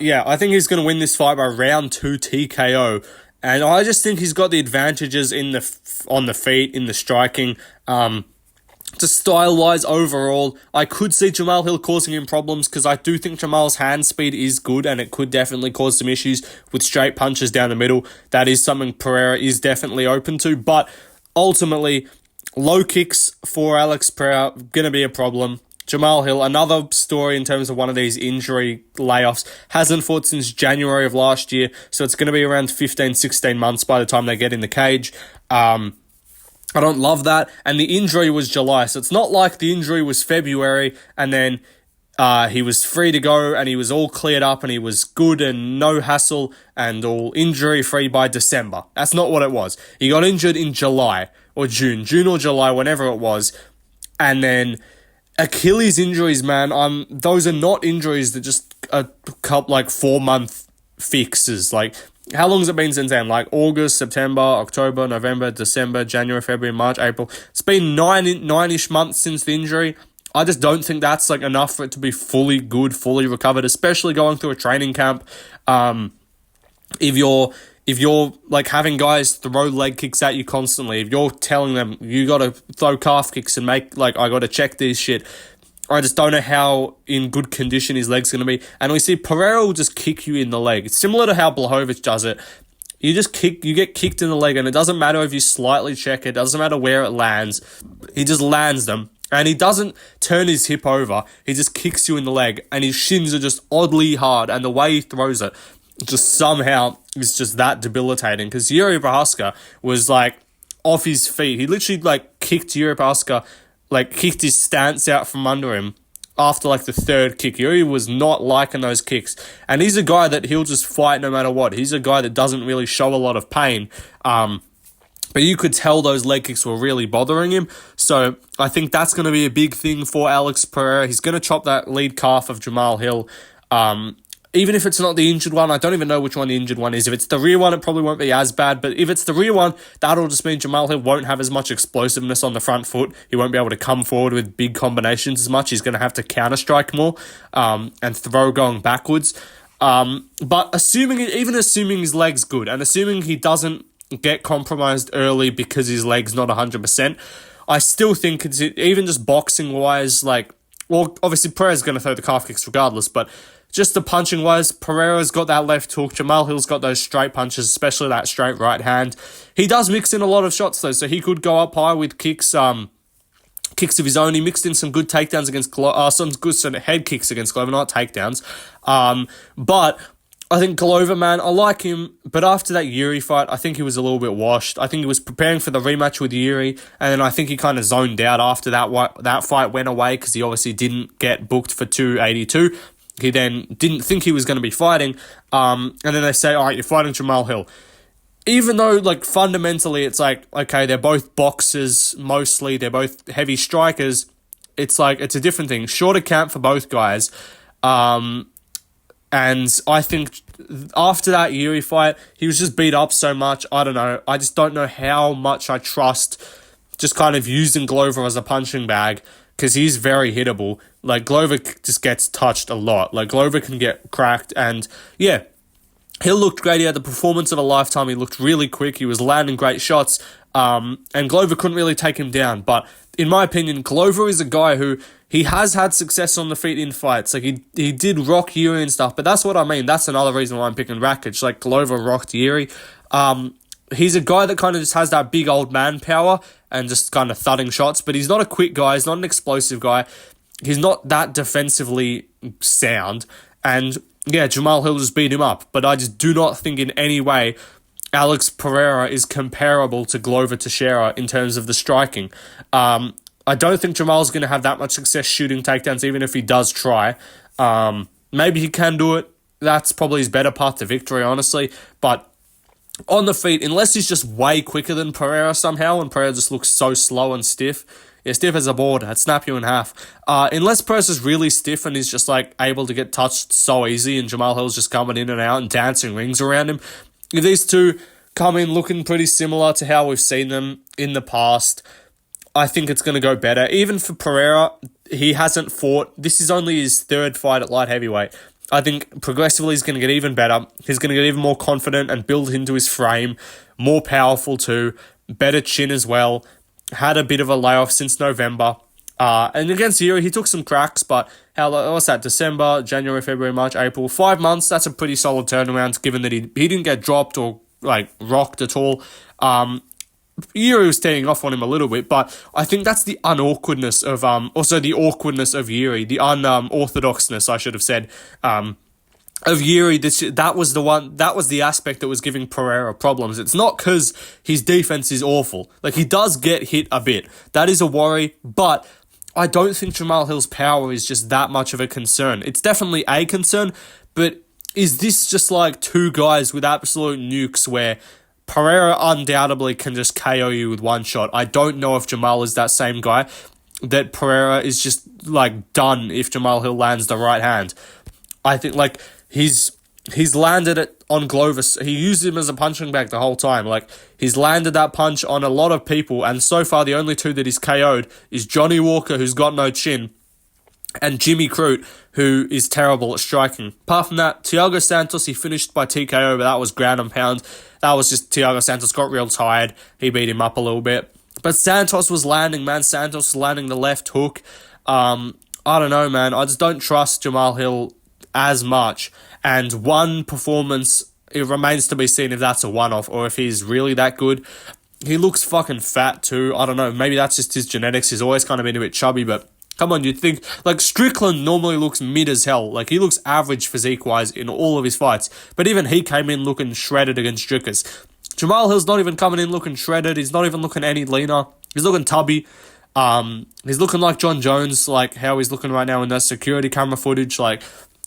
Yeah, I think he's going to win this fight by round 2 TKO. And I just think he's got the advantages on the feet, in the striking. Just style-wise, overall, I could see Jamal Hill causing him problems, because I do think Jamal's hand speed is good, and it could definitely cause some issues with straight punches down the middle. That is something Pereira is definitely open to, but ultimately, low kicks for Alex Pereira going to be a problem. Jamal Hill, another story in terms of one of these injury layoffs, hasn't fought since January of last year, so it's going to be around 15, 16 months by the time they get in the cage. I don't love that. And the injury was July, so it's not like the injury was February and then he was free to go and he was all cleared up and he was good and no hassle and all injury-free by December. That's not what it was. He got injured in July or June or July, whenever it was. And then Achilles injuries, man, those are not injuries that just a couple, like 4-month fixes. Like, how long has it been since then? Like August, September, October, November, December, January, February, March, April. It's been nine-ish months since the injury. I just don't think that's like enough for it to be fully good, fully recovered, especially going through a training camp. If you're like having guys throw leg kicks at you constantly, if you're telling them you got to throw calf kicks and make, like, I got to check this shit, I just don't know how in good condition his leg's going to be. And we see Pereira will just kick you in the leg. It's similar to how Blachowicz does it. You get kicked in the leg, and it doesn't matter if you slightly check it, doesn't matter where it lands. He just lands them. And he doesn't turn his hip over. He just kicks you in the leg, and his shins are just oddly hard, and the way he throws it just somehow is just that debilitating. Because Yuri Prochazka was like off his feet. He literally like kicked Yuri Prochazka like, kicked his stance out from under him after, like, the third kick. He was not liking those kicks. And he's a guy that he'll just fight no matter what. He's a guy that doesn't really show a lot of pain. But you could tell those leg kicks were really bothering him. So I think that's going to be a big thing for Alex Pereira. He's going to chop that lead calf of Jamal Hill. Even if it's not the injured one, I don't even know which one the injured one is. If it's the rear one, it probably won't be as bad. But if it's the rear one, that'll just mean Jamal Hill won't have as much explosiveness on the front foot. He won't be able to come forward with big combinations as much. He's going to have to counter-strike more and throw going backwards. But assuming his leg's good and assuming he doesn't get compromised early because his leg's not 100%, I still think it's, even just boxing-wise, like, well, obviously Pereira's going to throw the calf kicks regardless, but just the punching-wise, Pereira's got that left hook, Jamal Hill's got those straight punches, especially that straight right hand. He does mix in a lot of shots, though, so he could go up high with kicks of his own. He mixed in some good takedowns against Glover, some good head kicks against Glover, not takedowns. But I think Glover, man, I like him, but after that Yuri fight, I think he was a little bit washed. I think he was preparing for the rematch with Yuri, and then I think he kind of zoned out after that fight went away because he obviously didn't get booked for 282. He then didn't think he was going to be fighting, and then they say, all right, you're fighting Jamal Hill. Even though, like, fundamentally it's like, okay, they're both boxers mostly, they're both heavy strikers, it's like, it's a different thing. Shorter camp for both guys, and I think after that Yuri fight, he was just beat up so much. I don't know. I just don't know how much I trust just kind of using Glover as a punching bag because he's very hittable. Like, Glover just gets touched a lot. Like, Glover can get cracked. And, yeah, Hill looked great. He had the performance of a lifetime. He looked really quick. He was landing great shots. And Glover couldn't really take him down. But in my opinion, Glover is a guy who he has had success on the feet in fights. Like, he did rock Yuri and stuff, but that's what I mean. That's another reason why I'm picking Rakic. Like, Glover rocked Yuri. He's a guy that kind of just has that big old man power and just kind of thudding shots, but he's not a quick guy. He's not an explosive guy. He's not that defensively sound. And, yeah, Jamal Hill just beat him up, but I just do not think in any way Alex Pereira is comparable to Glover Teixeira in terms of the striking. I don't think Jamal's going to have that much success shooting takedowns, even if he does try. Maybe he can do it. That's probably his better path to victory, honestly. But on the feet, unless he's just way quicker than Pereira somehow, and Pereira just looks so slow and stiff. Yeah, stiff as a board. I'd snap you in half. Unless Pereira's just really stiff and he's just, like, able to get touched so easy and Jamal Hill's just coming in and out and dancing rings around him. If these two come in looking pretty similar to how we've seen them in the past, I think it's going to go better. Even for Pereira, he hasn't fought. This is only his third fight at light heavyweight. I think progressively he's going to get even better. He's going to get even more confident and build into his frame. More powerful too. Better chin as well. Had a bit of a layoff since November. And against Yuri, he took some cracks, but what's that? December, January, February, March, April. 5 months, that's a pretty solid turnaround given that he didn't get dropped or, like, rocked at all. Yuri was teeing off on him a little bit, but I think that's the unawkwardness of, also the awkwardness of Yuri, the unorthodoxness, I should have said, of Yuri. That was the aspect that was giving Pereira problems. It's not because his defense is awful. Like, he does get hit a bit. That is a worry, but I don't think Jamal Hill's power is just that much of a concern. It's definitely a concern, but is this just like two guys with absolute nukes where Pereira undoubtedly can just KO you with one shot? I don't know if Jamal is that same guy, that Pereira is just, like, done if Jamal Hill lands the right hand. I think, like, he's landed it on Glover. He used him as a punching bag the whole time. Like, he's landed that punch on a lot of people, and so far the only two that he's KO'd is Johnny Walker, who's got no chin, and Jimmy Crute, who is terrible at striking. Apart from that, Thiago Santos, he finished by TKO, but that was ground and pound. That was just Thiago Santos got real tired. He beat him up a little bit. But Santos was landing, man. Santos was landing the left hook. I don't know, man. I just don't trust Jamal Hill as much. And one performance, it remains to be seen if that's a one-off or if he's really that good. He looks fucking fat too. I don't know. Maybe that's just his genetics. He's always kind of been a bit chubby, but come on, you'd think, like, Strickland normally looks mid as hell. Like, he looks average physique-wise in all of his fights. But even he came in looking shredded against Strickers. Jamal Hill's not even coming in looking shredded. He's not even looking any leaner. He's looking tubby. He's looking like John Jones, like how he's looking right now in that security camera footage. Like,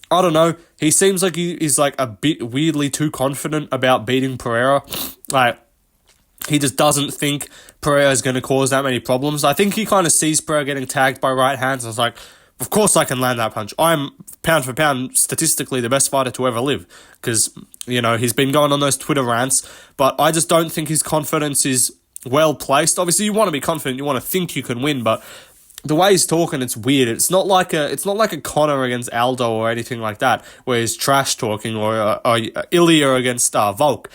I don't know. He seems like he's like a bit weirdly too confident about beating Pereira. Like, he just doesn't think Pereira is going to cause that many problems. I think he kind of sees Pereira getting tagged by right hands and it's like, of course I can land that punch. I'm, pound for pound, statistically the best fighter to ever live. Because, you know, he's been going on those Twitter rants. But I just don't think his confidence is well placed. Obviously, you want to be confident. You want to think you can win. But the way he's talking, it's weird. It's not like a Conor against Aldo or anything like that, where he's trash talking, or Ilya against Volk.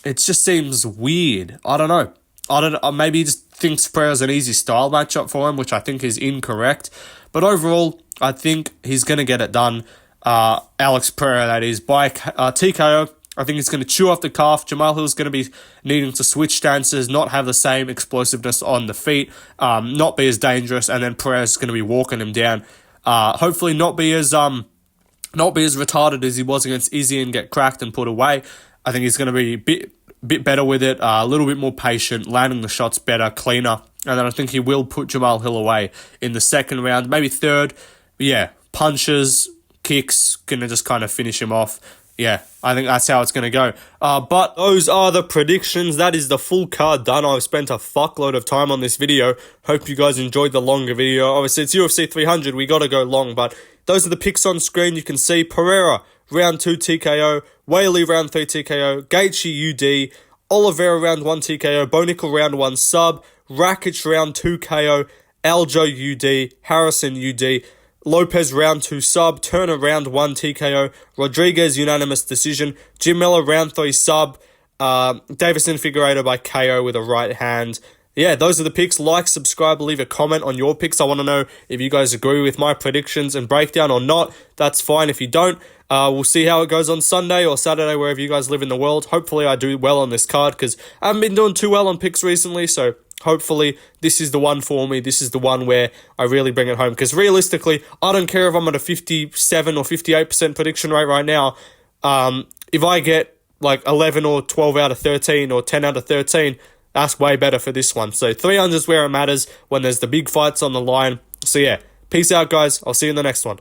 It just seems weird. I don't know. Maybe he just thinks Pereira's an easy style matchup for him, which I think is incorrect. But overall, I think he's going to get it done. Alex Pereira, that is, by TKO. I think he's going to chew off the calf. Jamahal Hill's going to be needing to switch stances, not have the same explosiveness on the feet, not be as dangerous, and then Pereira's going to be walking him down. Hopefully not be as retarded as he was against Izzy and get cracked and put away. I think he's going to be a bit better with it, a little bit more patient, landing the shots better, cleaner, and then I think he will put Jamahal Hill away in the second round, maybe third. But yeah, punches, kicks, going to just kind of finish him off. Yeah, I think that's how it's going to go. But those are the predictions. That is the full card done. I've spent a fuckload of time on this video. Hope you guys enjoyed the longer video. Obviously, it's UFC 300. We got to go long, but those are the picks on screen. You can see Pereira, round 2 TKO. Weili, round 3 TKO. Gaethje, UD. Oliveira, round 1 TKO. Bo Nickal, round 1 sub. Rakic, round 2 KO. Aljo, UD. Harrison, UD. Lopes, round 2 sub. Turner, round 1 TKO. Rodriguez, unanimous decision. Jim Miller, round 3 sub. Davison Figueiredo by KO with a right hand. Yeah, those are the picks. Like, subscribe, leave a comment on your picks. I want to know if you guys agree with my predictions and breakdown or not. That's fine if you don't. We'll see how it goes on Sunday or Saturday, wherever you guys live in the world. Hopefully I do well on this card because I haven't been doing too well on picks recently, so hopefully this is the one for me. This is the one where I really bring it home. Because realistically, I don't care if I'm at a 57 or 58% prediction rate right now. If I get like 11 or 12 out of 13 or 10 out of 13, that's way better for this one. So 300 is where it matters when there's the big fights on the line. So yeah, peace out, guys. I'll see you in the next one.